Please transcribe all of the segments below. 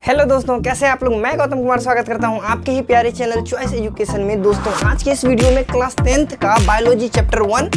Hello दोस्तों, कैसे हैं आप लोग। मैं गौतम कुमार स्वागत करता हूं आपके ही प्यारे चैनल चॉइस एजुकेशन में। दोस्तों, आज के इस वीडियो में क्लास 10th का बायोलॉजी चैप्टर 1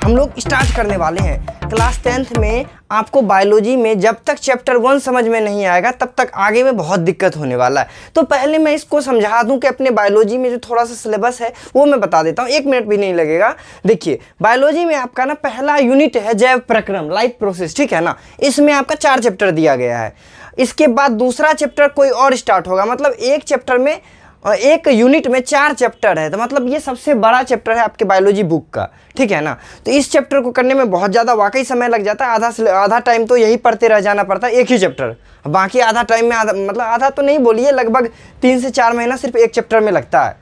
हम लोग स्टार्ट करने वाले हैं। क्लास 10th में आपको बायोलॉजी में जब तक चैप्टर 1 समझ में नहीं आएगा तब तक आगे में बहुत दिक्कत होने वाला है। तो पहले मैं इसको समझा दूं कि अपने बायोलॉजी में जो थोड़ा सा सिलेबस है वो मैं बता देता हूं, 1 मिनट भी नहीं लगेगा। देखिए, बायोलॉजी में आपका ना पहला यूनिट है जैव प्रक्रम, लाइफ प्रोसेस, ठीक है ना। इसमें आपका 4 चैप्टर दिया गया है। इसके बाद दूसरा चैप्टर कोई और स्टार्ट होगा, मतलब एक चैप्टर में एक यूनिट में 4 चैप्टर है, तो मतलब ये सबसे बड़ा चैप्टर है आपके बायोलॉजी बुक का, ठीक है ना। तो इस चैप्टर को करने में बहुत ज़्यादा वाकई समय लग जाता है। आधा टाइम तो यही पढ़ते रह जाना पड़ता है, एक ही चैप्टर। बाकी आधा टाइम में मतलब आधा तो नहीं बोलिए, लगभग 3 से 4 महीना सिर्फ एक चैप्टर में लगता है।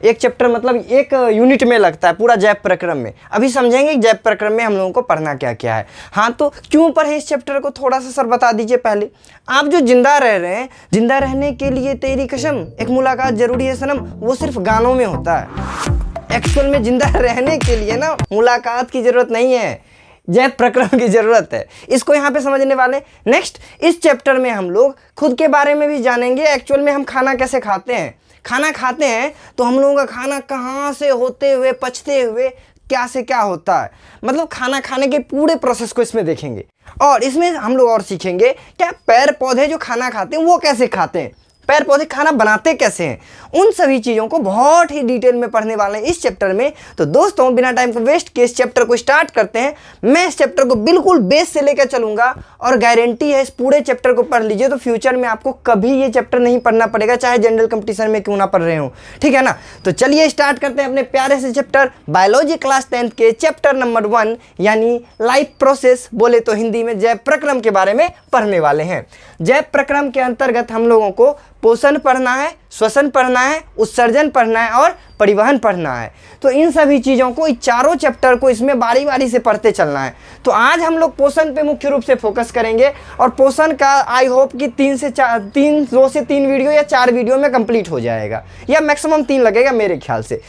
एक चैप्टर मतलब एक यूनिट में लगता है पूरा जैव प्रक्रम में। अभी समझेंगे कि जैव प्रक्रम में हम लोगों को पढ़ना क्या क्या है। हाँ, तो क्यों पढ़े इस चैप्टर को, थोड़ा सा सर बता दीजिए पहले। आप जो जिंदा रह रहे हैं, जिंदा रहने के लिए तेरी कसम, एक मुलाकात जरूरी है सनम, वो सिर्फ गानों में होता है। एक्चुअल में जिंदा रहने के लिए ना मुलाकात की जरूरत नहीं है, जैव प्रक्रम की जरूरत है। इसको यहाँ पे समझने वाले। नेक्स्ट, इस चैप्टर में हम लोग खुद के बारे में भी जानेंगे। एक्चुअल में हम खाना कैसे खाते हैं, खाना खाते हैं तो हम लोगों का खाना कहाँ से होते हुए पचते हुए क्या से क्या होता है, मतलब खाना खाने के पूरे प्रोसेस को इसमें देखेंगे। और इसमें हम लोग और सीखेंगे क्या पेड़ पौधे जो खाना खाते हैं वो कैसे खाते हैं, पेड़ पौधे खाना बनाते कैसे हैं, उन सभी चीज़ों को बहुत ही डिटेल में पढ़ने वाले हैं इस चैप्टर में। तो दोस्तों, बिना टाइम को वेस्ट किए इस चैप्टर को स्टार्ट करते हैं। मैं इस चैप्टर को बिल्कुल बेस से लेकर चलूंगा और गारंटी है इस पूरे चैप्टर को पढ़ लीजिए तो फ्यूचर में आपको कभी ये चैप्टर नहीं पढ़ना पड़ेगा, चाहे जनरल कंपटीशन में क्यों ना पढ़ रहे हो, ठीक है ना। तो चलिए स्टार्ट करते हैं अपने प्यारे से चैप्टर बायोलॉजी क्लास 10th के चैप्टर नंबर 1 यानी लाइफ प्रोसेस, बोले तो हिंदी में जैव प्रक्रम के बारे में पढ़ने वाले हैं। जैव प्रक्रम के अंतर्गत हम लोगों को पोषण पढ़ना है, श्वसन पढ़ना है, उत्सर्जन पढ़ना है और परिवहन पढ़ना है। तो इन सभी चीज़ों को, इस चारों चैप्टर को इसमें बारी बारी से पढ़ते चलना है। तो आज हम लोग पोषण पे मुख्य रूप से फोकस करेंगे और पोषण का आई होप कि 2 से 3 वीडियो या 4 वीडियो में कंप्लीट हो जाएगा, या मैक्सिमम 3 लगेगा मेरे ख्याल से।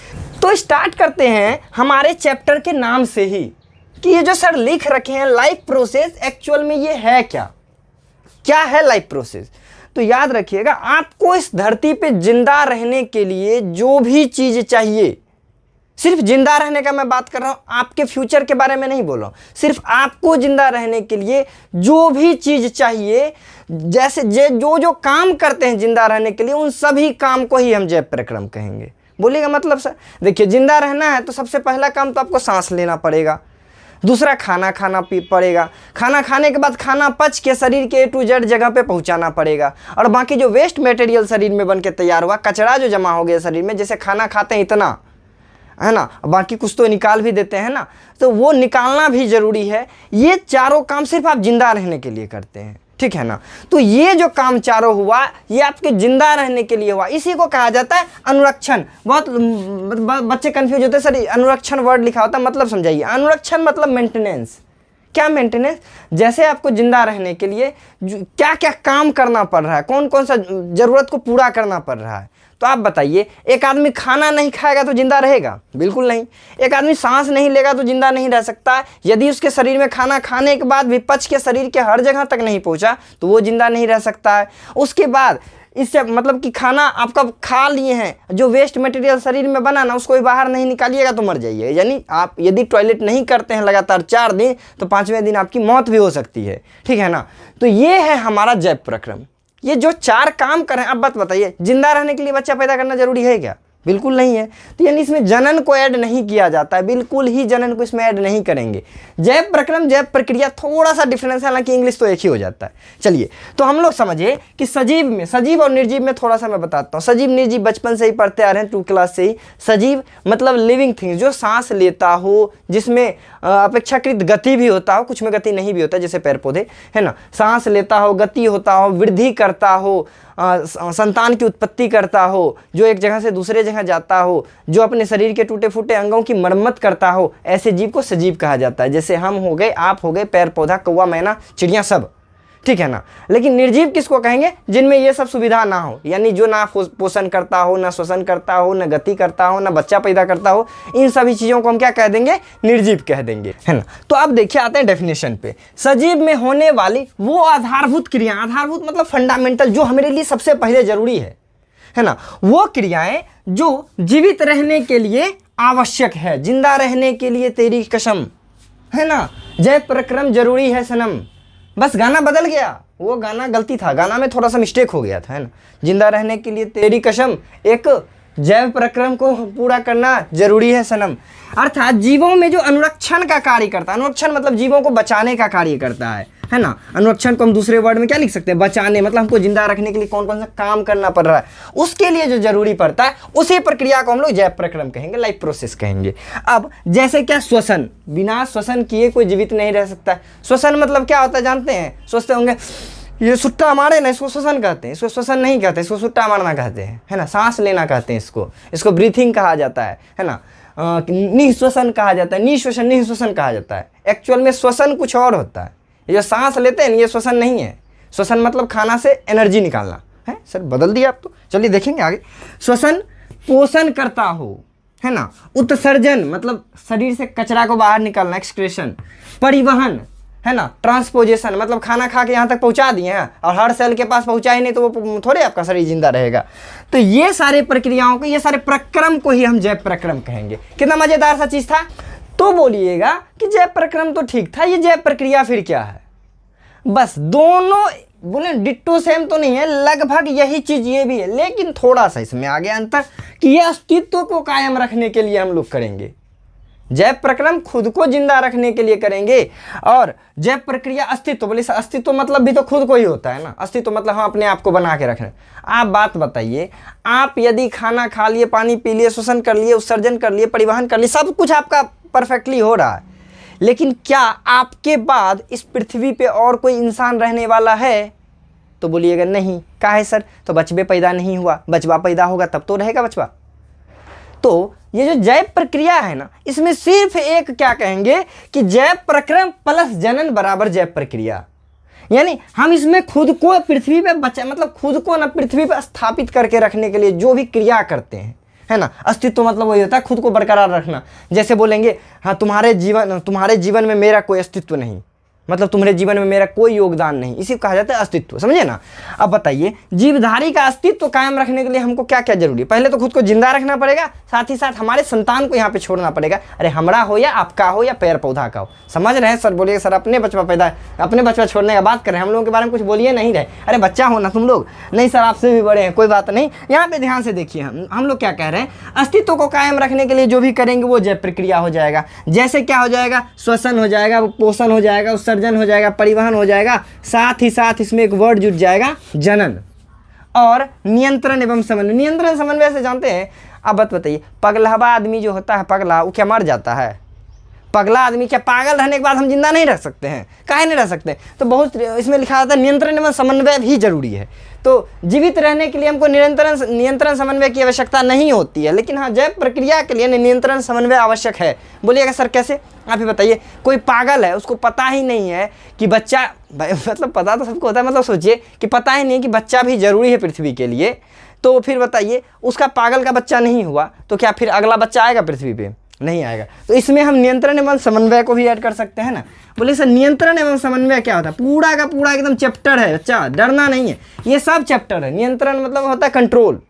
तो स्टार्ट करते हैं हमारे चैप्टर के नाम से ही कि ये जो सर लिख रखे हैं लाइफ प्रोसेस, एक्चुअल में ये है क्या है लाइफ प्रोसेस। तो याद रखिएगा, आपको इस धरती पे जिंदा रहने के लिए जो भी चीज़ चाहिए, सिर्फ जिंदा रहने का मैं बात कर रहा हूँ, आपके फ्यूचर के बारे में नहीं बोल रहा हूँ, सिर्फ आपको जिंदा रहने के लिए जो भी चीज़ चाहिए, जैसे जो काम करते हैं जिंदा रहने के लिए, उन सभी काम को ही हम जैव प्रक्रम कहेंगे। बोलिएगा मतलब सर, देखिए जिंदा रहना है तो सबसे पहला काम तो आपको सांस लेना पड़ेगा, दूसरा खाना खाना पड़ेगा, खाना खाने के बाद खाना पच के शरीर के A to Z जगह पे पहुंचाना पड़ेगा, और बाकी जो वेस्ट मटेरियल शरीर में बन के तैयार हुआ, कचरा जो जमा हो गया शरीर में, जैसे खाना खाते हैं इतना है ना, बाकी कुछ तो निकाल भी देते हैं ना, तो वो निकालना भी जरूरी है। ये चारों काम सिर्फ आप जिंदा रहने के लिए करते हैं, ठीक है ना। तो ये जो काम चारों हुआ ये आपके जिंदा रहने के लिए हुआ, इसी को कहा जाता है अनुरक्षण। बहुत बच्चे कंफ्यूज होते हैं, सर अनुरक्षण वर्ड लिखा होता है, मतलब समझाइए। अनुरक्षण मतलब मेंटेनेंस। क्या मेंटेनेंस, जैसे आपको जिंदा रहने के लिए क्या क्या काम करना पड़ रहा है, कौन कौन सा जरूरत को पूरा करना पड़ रहा है। तो आप बताइए, एक आदमी खाना नहीं खाएगा तो जिंदा रहेगा? बिल्कुल नहीं। एक आदमी सांस नहीं लेगा तो जिंदा नहीं रह सकता। यदि उसके शरीर में खाना खाने के बाद भी पच के शरीर के हर जगह तक नहीं पहुंचा तो वो जिंदा नहीं रह सकता है। उसके बाद इससे मतलब कि खाना आपका खा लिए हैं, जो वेस्ट मटेरियल शरीर में बना ना, उसको भी बाहर नहीं निकालिएगा तो मर जाइए। यानी आप यदि टॉयलेट नहीं करते हैं लगातार 4 दिन तो 5वें दिन आपकी मौत भी हो सकती है, ठीक है ना। तो ये है हमारा जैव प्रक्रम। ये जो 4 काम करें, अब बात बताइए, जिंदा रहने के लिए बच्चा पैदा करना जरूरी है क्या? बिल्कुल नहीं है। तो यानी इसमें जनन को ऐड नहीं किया जाता है, बिल्कुल ही जनन को इसमें ऐड नहीं करेंगे। जैव प्रक्रम, जैव प्रक्रिया थोड़ा सा डिफरेंस है, हालांकि इंग्लिश तो एक ही हो जाता है। चलिए, तो हम लोग समझे कि सजीव में, सजीव और निर्जीव में थोड़ा सा मैं बताता हूँ। सजीव निर्जीव बचपन से ही पढ़ते आ रहे हैं, 2 क्लास से ही। सजीव मतलब लिविंग थिंग्स, जो सांस लेता हो, जिसमें अपेक्षाकृत गति भी होता हो, कुछ में गति नहीं भी होता, जैसे पेड़ पौधे है ना। सांस लेता हो, गति होता हो, वृद्धि करता हो, संतान की उत्पत्ति करता हो, जो एक जगह से दूसरे जगह जाता हो, जो अपने शरीर के टूटे फूटे अंगों की मरम्मत करता हो, ऐसे जीव को सजीव कहा जाता है। जैसे हम हो गए, आप हो गए, पेड़ पौधा, कौवा, मैना, चिड़िया, सब, ठीक है ना। लेकिन निर्जीव किसको कहेंगे? जिनमें ये सब सुविधा ना हो, यानी जो ना पोषण करता हो, ना श्वसन करता हो, ना गति करता हो, ना बच्चा पैदा करता हो, इन सभी चीज़ों को हम क्या कह देंगे? निर्जीव कह देंगे, है ना। तो अब देखिए आते हैं डेफिनेशन पे। सजीव में होने वाली वो आधारभूत क्रिया, आधारभूत मतलब फंडामेंटल, जो हमारे लिए सबसे पहले जरूरी है ना, वो क्रियाएं जो जीवित रहने के लिए आवश्यक है, जिंदा रहने के लिए तेरी कसम, है ना, जय प्रक्रम जरूरी है सनम। बस गाना बदल गया, वो गाना गलती था, गाना में थोड़ा सा मिस्टेक हो गया था, है ना। जिंदा रहने के लिए तेरी कसम, एक जैव प्रक्रम को पूरा करना जरूरी है सनम। अर्थात जीवों में जो अनुरक्षण का कार्य करता है, अनुरक्षण मतलब जीवों को बचाने का कार्य करता है ना। अनुरक्षण को हम दूसरे वर्ड में क्या लिख सकते हैं? बचाने, मतलब हमको जिंदा रखने के लिए कौन कौन सा काम करना पड़ रहा है, उसके लिए जो जरूरी पड़ता है, उसी प्रक्रिया को हम लोग जैव प्रक्रम कहेंगे, लाइफ प्रोसेस कहेंगे। अब जैसे क्या श्वसन, बिना श्वसन किए कोई जीवित नहीं रह सकता। श्वसन मतलब क्या होता है जानते हैं? सोचते होंगे ये सुट्टा मारे ना, इसको श्वसन कहते हैं। इसको श्वसन नहीं कहते, इसको सुट्टा मारना कहते हैं, है ना। सांस लेना कहते हैं इसको ब्रीथिंग कहा जाता है ना। निःश्वसन कहा जाता है, निःश्वसन निःश्वसन कहा जाता है। एक्चुअल में श्वसन कुछ और होता है। ये जो सांस लेते हैं ये श्वसन नहीं है। श्वसन मतलब खाना से एनर्जी निकालना है। सर बदल दिया आप तो, चलिए देखेंगे आगे। श्वसन पोषण करता हो, है ना। उत्सर्जन मतलब शरीर से कचरा को बाहर निकालना, एक्सक्रेशन। परिवहन, है ना। ट्रांसपोजेशन मतलब खाना खा के यहाँ तक पहुँचा दिए हैं और हर सेल के पास पहुँचा ही नहीं तो वो थोड़े आपका शरीर जिंदा रहेगा। तो ये सारे प्रक्रियाओं को, ये सारे प्रक्रम को ही हम जैव प्रक्रम कहेंगे। कितना मजेदार सा चीज था। तो बोलिएगा कि जैव प्रक्रम तो ठीक था, ये जैव प्रक्रिया फिर क्या है? बस दोनों बोले डिट्टो सेम तो नहीं है, लगभग यही चीज ये भी है, लेकिन थोड़ा सा इसमें आ गया अंतर कि ये अस्तित्व को कायम रखने के लिए हम लोग करेंगे। जैव प्रक्रम खुद को जिंदा रखने के लिए करेंगे और जैव प्रक्रिया अस्तित्व, बोले अस्तित्व मतलब भी तो खुद को ही होता है ना। अस्तित्व मतलब हम अपने आप को बना के रख रहे हैं। आप बात बताइए, आप यदि खाना खा लिए, पानी पी लिए, श्वसन कर लिए, उत्सर्जन कर लिए, परिवहन कर लिए, सब कुछ आपका परफेक्टली हो रहा है, लेकिन क्या आपके बाद इस पृथ्वी पे और कोई इंसान रहने वाला है? तो बोलिएगा नहीं। काहे सर? तो बचबे पैदा नहीं हुआ, बचवा पैदा होगा तब तो रहेगा बचवा। तो ये जो जैव प्रक्रिया है ना, इसमें सिर्फ एक क्या कहेंगे कि जैव प्रक्रम प्लस जनन बराबर जैव प्रक्रिया। यानी हम इसमें खुद को पृथ्वी पे बचा, मतलब खुद को ना पृथ्वी पे स्थापित करके रखने के लिए जो भी क्रिया करते हैं, है ना। अस्तित्व मतलब वही होता है खुद को बरकरार रखना। जैसे बोलेंगे हाँ तुम्हारे जीवन में मेरा कोई अस्तित्व नहीं, मतलब तुम्हारे जीवन में मेरा कोई योगदान नहीं, इसी को कहा जाता है अस्तित्व, समझे ना। अब बताइए जीवधारी का अस्तित्व कायम रखने के लिए हमको क्या क्या जरूरी है? पहले तो खुद को जिंदा रखना पड़ेगा, साथ ही साथ हमारे संतान को यहाँ पे छोड़ना पड़ेगा। अरे हमारा हो या आपका हो या पेड़ पौधा का हो, समझ रहे हैं सर? बोलिए सर अपने बचवा छोड़ने का बात कर रहे हैं, हम लोगों के बारे में कुछ बोलिए नहीं रहे। अरे बच्चा हो ना तुम लोग, नहीं सर आपसे भी बड़े हैं, कोई बात नहीं। यहाँ पे ध्यान से देखिए हम लोग क्या कह रहे हैं, अस्तित्व को कायम रखने के लिए जो भी करेंगे वो जैव प्रक्रिया हो जाएगा। जैसे क्या हो जाएगा? श्वसन हो जाएगा, पोषण हो जाएगा, उत्सर्जन हो जाएगा, परिवहन हो जाएगा, साथ ही साथ इसमें एक वर्ड जुड़ जाएगा जनन और नियंत्रण एवं समन्वय। नियंत्रण समन्वय से जानते हैं? अब बताइए पगलहवा आदमी जो होता है पगला, वो क्या मर जाता है? पगला आदमी क्या पागल रहने के बाद हम जिंदा नहीं रख सकते हैं? काहे नहीं रह सकते? तो बहुत इसमें लिखा जाता है नियंत्रण एवं समन्वय भी जरूरी है। तो जीवित रहने के लिए हमको नियंत्रण समन्वय की आवश्यकता नहीं होती है, लेकिन हाँ जैव प्रक्रिया के लिए नियंत्रण समन्वय आवश्यक है। बोलिएगा सर कैसे? आप ही बताइए। कोई पागल है, उसको पता ही नहीं है कि बच्चा, मतलब पता तो सबको होता है, मतलब सोचिए कि पता ही नहीं कि बच्चा भी जरूरी है पृथ्वी के लिए, तो फिर बताइए उसका पागल का बच्चा नहीं हुआ तो क्या फिर अगला बच्चा आएगा पृथ्वी पे? नहीं आएगा। तो इसमें हम नियंत्रण एवं समन्वय को भी ऐड कर सकते हैं ना। बोले सर नियंत्रण एवं समन्वय क्या होता है? पूरा का पूरा एकदम चैप्टर है बच्चा, डरना नहीं है, ये सब चैप्टर है। नियंत्रण मतलब होता है कंट्रोल,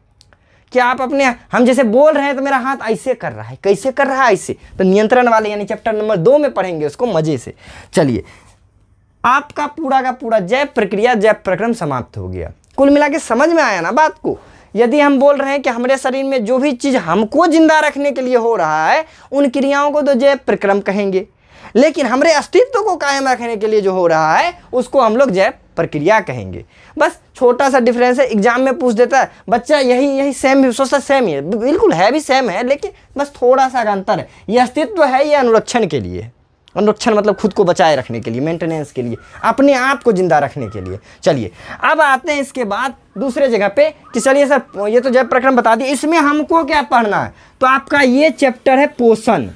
कि आप अपने, हम जैसे बोल रहे हैं तो मेरा हाथ ऐसे कर रहा है, कैसे कर रहा है? ऐसे। तो नियंत्रण वाले यानी चैप्टर नंबर 2 में पढ़ेंगे उसको मजे से। चलिए आपका पूरा का पूरा जैव प्रक्रिया, जैव प्रक्रम समाप्त हो गया। कुल मिला के समझ में आया ना बात को? यदि हम बोल रहे हैं कि हमारे शरीर में जो भी चीज़ हमको जिंदा रखने के लिए हो रहा है उन क्रियाओं को तो जैव प्रक्रम कहेंगे, लेकिन हमारे अस्तित्व को कायम रखने के लिए जो हो रहा है उसको हम लोग जैव प्रक्रिया कहेंगे। बस छोटा सा डिफरेंस है, एग्जाम में पूछ देता है बच्चा, यही सेम भी, सोचता सेम ही है, बिल्कुल है भी सेम है, लेकिन बस थोड़ा सा अंतर है। ये अस्तित्व है, ये अनुरक्षण के लिए। अनुरक्षण मतलब खुद को बचाए रखने के लिए, मेंटेनेंस के लिए, अपने आप को जिंदा रखने के लिए। चलिए अब आते हैं इसके बाद दूसरे जगह पे कि चलिए सर ये तो जैव प्रक्रम बता दिए, इसमें हमको क्या पढ़ना है? तो आपका ये चैप्टर है पोषण।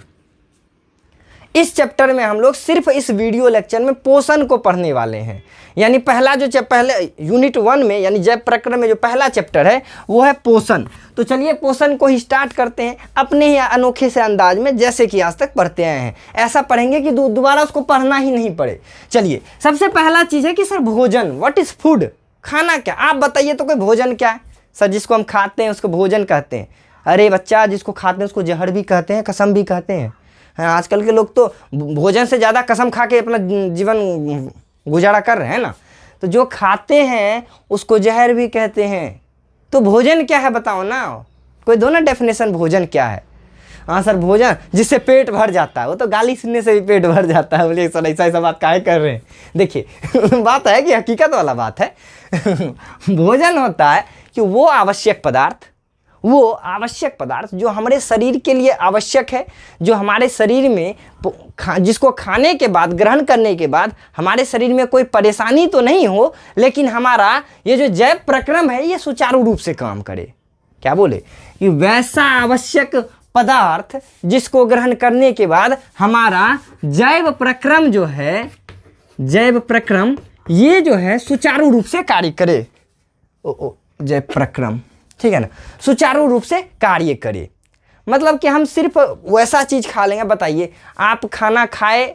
इस चैप्टर में हम लोग सिर्फ इस वीडियो लेक्चर में पोषण को पढ़ने वाले हैं। यानी पहला जो पहले यूनिट 1 में यानी जैव प्रक्रम में जो पहला चैप्टर है वो है पोषण। तो चलिए पोषण को ही स्टार्ट करते हैं अपने ही अनोखे से अंदाज में, जैसे कि आज तक पढ़ते आए हैं। ऐसा पढ़ेंगे कि दोबारा उसको पढ़ना ही नहीं पड़े। चलिए सबसे पहला चीज़ है कि सर भोजन, व्हाट इज़ फूड, खाना क्या, आप बताइए तो कोई भोजन क्या है? सर जिसको हम खाते हैं उसको भोजन कहते हैं। अरे बच्चा, जिसको खाते हैं उसको जहर भी कहते हैं, कसम भी कहते हैं। आजकल के लोग तो भोजन से ज़्यादा कसम खा के अपना जीवन गुजारा कर रहे हैं ना। तो जो खाते हैं उसको जहर भी कहते हैं। तो भोजन क्या है बताओ ना, कोई दो ना डेफिनेशन, भोजन क्या है? हाँ सर भोजन जिससे पेट भर जाता है, वो तो गाली सुनने से भी पेट भर जाता है। बोलिए सर ऐसा ऐसा बात काहे कर रहे हैं? देखिए बात है कि हकीकत वाला बात है। भोजन होता है कि वो आवश्यक पदार्थ जो हमारे शरीर के लिए आवश्यक है, जो हमारे शरीर में जिसको खाने के बाद, ग्रहण करने के बाद हमारे शरीर में कोई परेशानी तो नहीं हो, लेकिन हमारा ये जो जैव प्रक्रम है ये सुचारू रूप से काम करे। क्या बोले? कि वैसा आवश्यक पदार्थ जिसको ग्रहण करने के बाद हमारा जैव प्रक्रम जो है, जैव प्रक्रम ये जो है सुचारू रूप से कार्य करे। जैव प्रक्रम, ठीक है ना, सुचारू रूप से कार्य करे। मतलब कि हम सिर्फ वैसा चीज़ खा लेंगे। बताइए आप खाना खाए,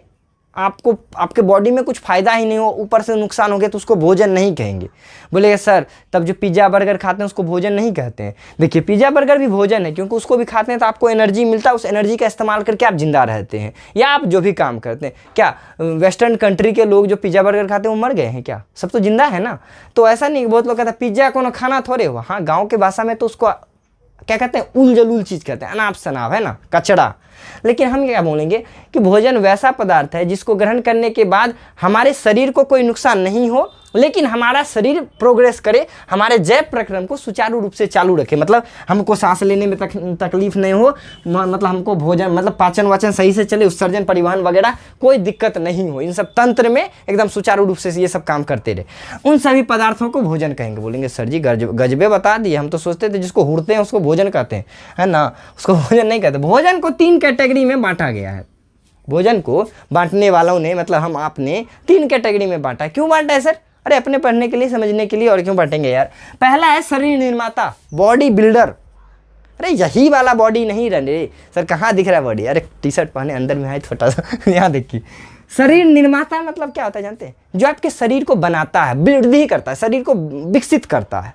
आपको आपके बॉडी में कुछ फ़ायदा ही नहीं हो, ऊपर से नुकसान हो गया, तो उसको भोजन नहीं कहेंगे। बोलेगा सर तब जो पिज़्ज़ा बर्गर खाते हैं उसको भोजन नहीं कहते हैं। देखिए पिज़्ज़ा बर्गर भी भोजन है, क्योंकि उसको भी खाते हैं तो आपको एनर्जी मिलता है, उस एनर्जी का इस्तेमाल करके आप जिंदा रहते हैं, या आप जो भी काम करते हैं। क्या वेस्टर्न कंट्री के लोग जो पिज़्ज़ा बर्गर खाते हैं वो मर गए हैं क्या? सब तो जिंदा है ना। तो ऐसा नहीं, बहुत लोग कहते हैं पिज़्ज़ा को खाना थोड़े हुआ। हाँ गाँव के भाषा में तो उसको क्या कहते हैं, उल जलूल चीज़ कहते हैं, अनाप शनाप, है ना, कचड़ा। लेकिन हम क्या बोलेंगे कि भोजन वैसा पदार्थ है जिसको ग्रहण करने के बाद हमारे शरीर को कोई नुकसान नहीं हो, लेकिन हमारा शरीर प्रोग्रेस करे, हमारे जैव प्रक्रम को सुचारू रूप से चालू रखे। मतलब हमको सांस लेने में तकलीफ नहीं हो, मतलब हमको भोजन मतलब पाचन वाचन सही से चले, उत्सर्जन परिवहन वगैरह कोई दिक्कत नहीं हो, इन सब तंत्र में एकदम सुचारू रूप से ये सब काम करते रहे, उन सभी पदार्थों को भोजन कहेंगे। बोलेंगे सर जी गजबे बता दिए, हम तो सोचते थे जिसको हुड़ते हैं उसको भोजन कहते हैं, है ना, उसको भोजन नहीं कहते। भोजन को 3 कैटेगरी में बांटा गया है। भोजन को बांटने वालों ने, मतलब हम आपने 3 कैटेगरी में बांटा। क्यों बांटा है सर? अरे अपने पढ़ने के लिए, समझने के लिए, और क्यों बांटेंगे यार। पहला है शरीर निर्माता, बॉडी बिल्डर। अरे यही वाला बॉडी नहीं रहे सर, कहाँ दिख रहा है बॉडी? अरे टी शर्ट पहने अंदर में है छोटा सा यहाँ देखिए। शरीर निर्माता मतलब क्या होता है जानते हैं? जो आपके शरीर को बनाता है, वृद्धि करता है, शरीर को विकसित करता है।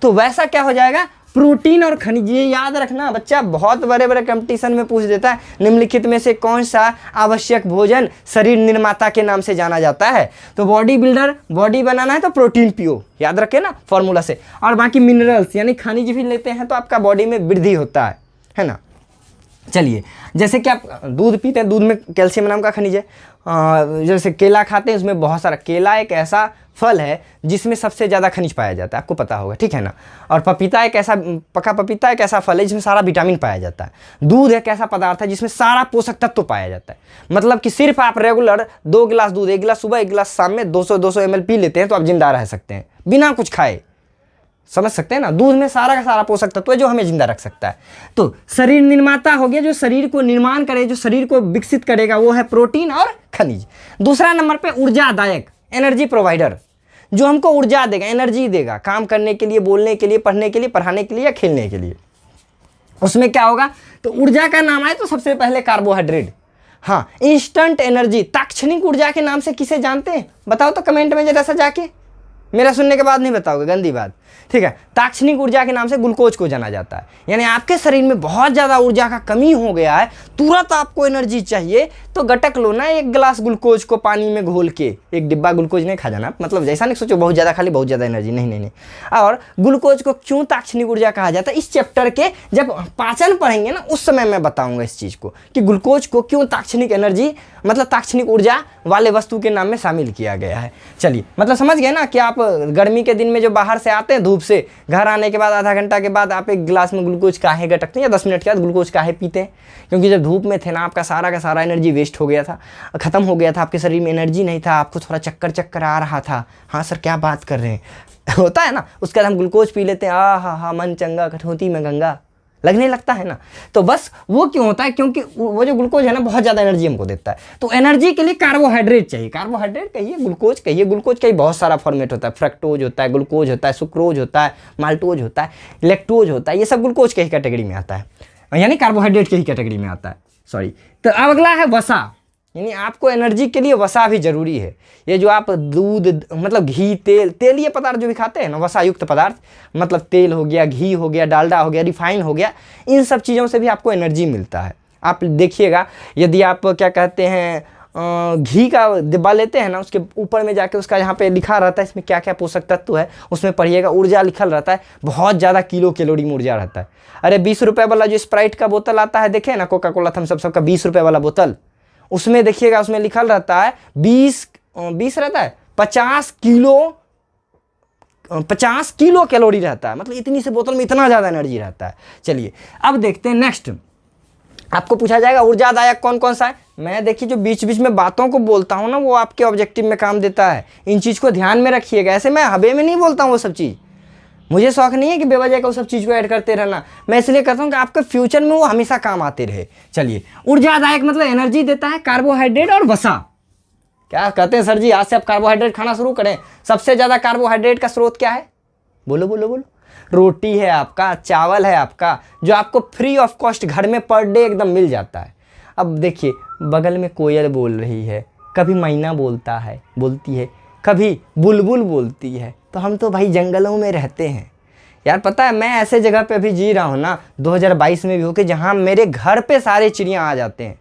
तो वैसा क्या हो जाएगा? प्रोटीन और खनिज। ये याद रखना बच्चा, बहुत बड़े बड़े कंपटीशन में पूछ देता है, निम्नलिखित में से कौन सा आवश्यक भोजन शरीर निर्माता के नाम से जाना जाता है? तो बॉडी बिल्डर, बॉडी बनाना है तो प्रोटीन पियो, याद रखे ना फॉर्मूला से। और बाकी मिनरल्स यानी खनिज भी लेते हैं तो आपका बॉडी में वृद्धि होता है ना। चलिए जैसे कि आप दूध पीते हैं, दूध में कैल्शियम नाम का खनिज है। जैसे केला खाते हैं, उसमें बहुत सारा, केला एक ऐसा फल है जिसमें सबसे ज़्यादा खनिज पाया जाता है, आपको पता होगा, ठीक है ना। और पपीता एक ऐसा, पका पपीता एक ऐसा फल है जिसमें सारा विटामिन पाया जाता है। दूध एक ऐसा पदार्थ है जिसमें सारा पोषक तत्व पाया जाता है। मतलब कि सिर्फ आप रेगुलर 2 गिलास दूध, 1 गिलास सुबह 1 गिलास शाम में 200 ml पी लेते हैं तो आप जिंदा रह सकते हैं बिना कुछ खाए। समझ सकते हैं ना, दूध में सारा का सारा पोषक तत्व है जो हमें जिंदा रख सकता है। तो शरीर निर्माता हो गया, जो शरीर को निर्माण करे, जो शरीर को विकसित करेगा, वो है प्रोटीन और खनिज। दूसरा नंबर पे ऊर्जादायक, एनर्जी प्रोवाइडर, जो हमको ऊर्जा देगा, एनर्जी देगा काम करने के लिए, बोलने के लिए, पढ़ने के लिए, पढ़ाने के लिए या खेलने के लिए। उसमें क्या होगा? तो ऊर्जा का नाम आए तो सबसे पहले कार्बोहाइड्रेट। हाँ, इंस्टेंट एनर्जी, तात्क्षणिक ऊर्जा के नाम से किसे जानते हैं बताओ तो कमेंट में जरा सा जाके, मेरा सुनने के बाद नहीं बताओगे, गंदी बात, ठीक है। तात्क्षणिक ऊर्जा के नाम से ग्लूकोज को जाना जाता है। यानी आपके शरीर में बहुत ज़्यादा ऊर्जा का कमी हो गया है, तुरंत आपको एनर्जी चाहिए तो गटक लो ना 1 गिलास ग्लूकोज को पानी में घोल के। 1 डिब्बा ग्लूकोज नहीं खा जाना, मतलब जैसा नहीं सोचो बहुत ज़्यादा खा ली बहुत ज़्यादा एनर्जी, नहीं। और ग्लूकोज को क्यों तात्क्षणिक ऊर्जा कहा जाता है, इस चैप्टर के जब पाचन पढ़ेंगे ना उस समय मैं बताऊँगा इस चीज़ को, कि ग्लूकोज को क्यों तात्क्षणिक एनर्जी मतलब तात्क्षणिक ऊर्जा वाले वस्तु के नाम में शामिल किया गया है। चलिए मतलब समझ गए ना कि आप गर्मी के दिन में जो बाहर से आते हैं धूप से, घर आने के बाद आधा घंटा के बाद आप 1 गिलास में ग्लूकोज काहे गटकते हैं, या 10 मिनट के बाद ग्लूकोज काहे पीते हैं? क्योंकि जब धूप में थे ना आपका सारा का सारा एनर्जी वेस्ट हो गया था, खत्म हो गया था, आपके शरीर में एनर्जी नहीं था, आपको थोड़ा चक्कर आ रहा था। हाँ सर क्या बात कर रहे हैं होता है ना। उसके बाद हम ग्लूकोज पी लेते हैं, हा मन चंगा कठौती में गंगा, लगने लगता है ना। तो बस वो क्यों होता है, क्योंकि वो जो ग्लूकोज है ना बहुत ज़्यादा एनर्जी हमको देता है। तो एनर्जी के लिए कार्बोहाइड्रेट चाहिए, कार्बोहाइड्रेट कहिए, ग्लूकोज कहिए, ग्लूकोज का ही बहुत सारा फॉर्मेट होता है, फ्रक्टोज होता है, ग्लूकोज होता है, सुक्रोज होता है, माल्टोज होता है, इलेक्ट्रोज होता है, ये सब ग्लूकोज के ही कैटेगरी में आता है, यानी कार्बोहाइड्रेट के ही कैटेगरी में आता है, सॉरी। तो अब अगला है वसा, यानी आपको एनर्जी के लिए वसा भी जरूरी है। ये जो आप दूध मतलब घी, तेल, तेलीय पदार्थ जो भी खाते हैं ना, वसा युक्त पदार्थ, मतलब तेल हो गया, घी हो गया, डालडा हो गया, रिफाइन हो गया, इन सब चीज़ों से भी आपको एनर्जी मिलता है। आप देखिएगा, यदि आप क्या कहते हैं घी का डिब्बा लेते हैं ना, उसके ऊपर में जाके उसका यहाँ पे लिखा रहता है इसमें क्या क्या पोषक तत्व है, उसमें पढ़िएगा, ऊर्जा लिखल रहता है, बहुत ज़्यादा किलो कैलोरी में ऊर्जा रहता है। अरे 20 रुपये वाला जो स्प्राइट का बोतल आता है, देखे ना, कोका कोला थम्स अप सबका 20 रुपये वाला बोतल, उसमें देखिएगा, उसमें लिखल रहता है 20 रहता है 50 किलो कैलोरी रहता है, मतलब इतनी से बोतल में इतना ज़्यादा एनर्जी रहता है। चलिए अब देखते हैं नेक्स्ट, आपको पूछा जाएगा ऊर्जादायक कौन कौन सा है। मैं देखिए जो बीच बीच में बातों को बोलता हूँ ना, वो आपके ऑब्जेक्टिव में काम देता है, इन चीज़ को ध्यान में रखिएगा। ऐसे मैं हवे में नहीं बोलता हूँ वो सब चीज़, मुझे शौक नहीं है कि बेवजह का वो सब चीज़ को ऐड करते रहना, मैं इसलिए कहता हूँ कि आपके फ्यूचर में वो हमेशा काम आते रहे। चलिए ऊर्जादायक मतलब एनर्जी देता है, कार्बोहाइड्रेट और वसा। क्या कहते हैं सर जी, आज से आप कार्बोहाइड्रेट खाना शुरू करें। सबसे ज़्यादा कार्बोहाइड्रेट का स्रोत क्या है, बोलो बोलो बोलो। रोटी है आपका, चावल है आपका, जो आपको फ्री ऑफ कॉस्ट घर में पर डे एकदम मिल जाता है। अब देखिए बगल में कोयल बोल रही है, कभी मैना बोलती है, कभी बुलबुल बोलती है, तो हम तो भाई जंगलों में रहते हैं यार। पता है मैं ऐसे जगह पे अभी जी रहा हूँ ना, 2022 में भी हो के, जहाँ मेरे घर पे सारे चिड़िया आ जाते हैं।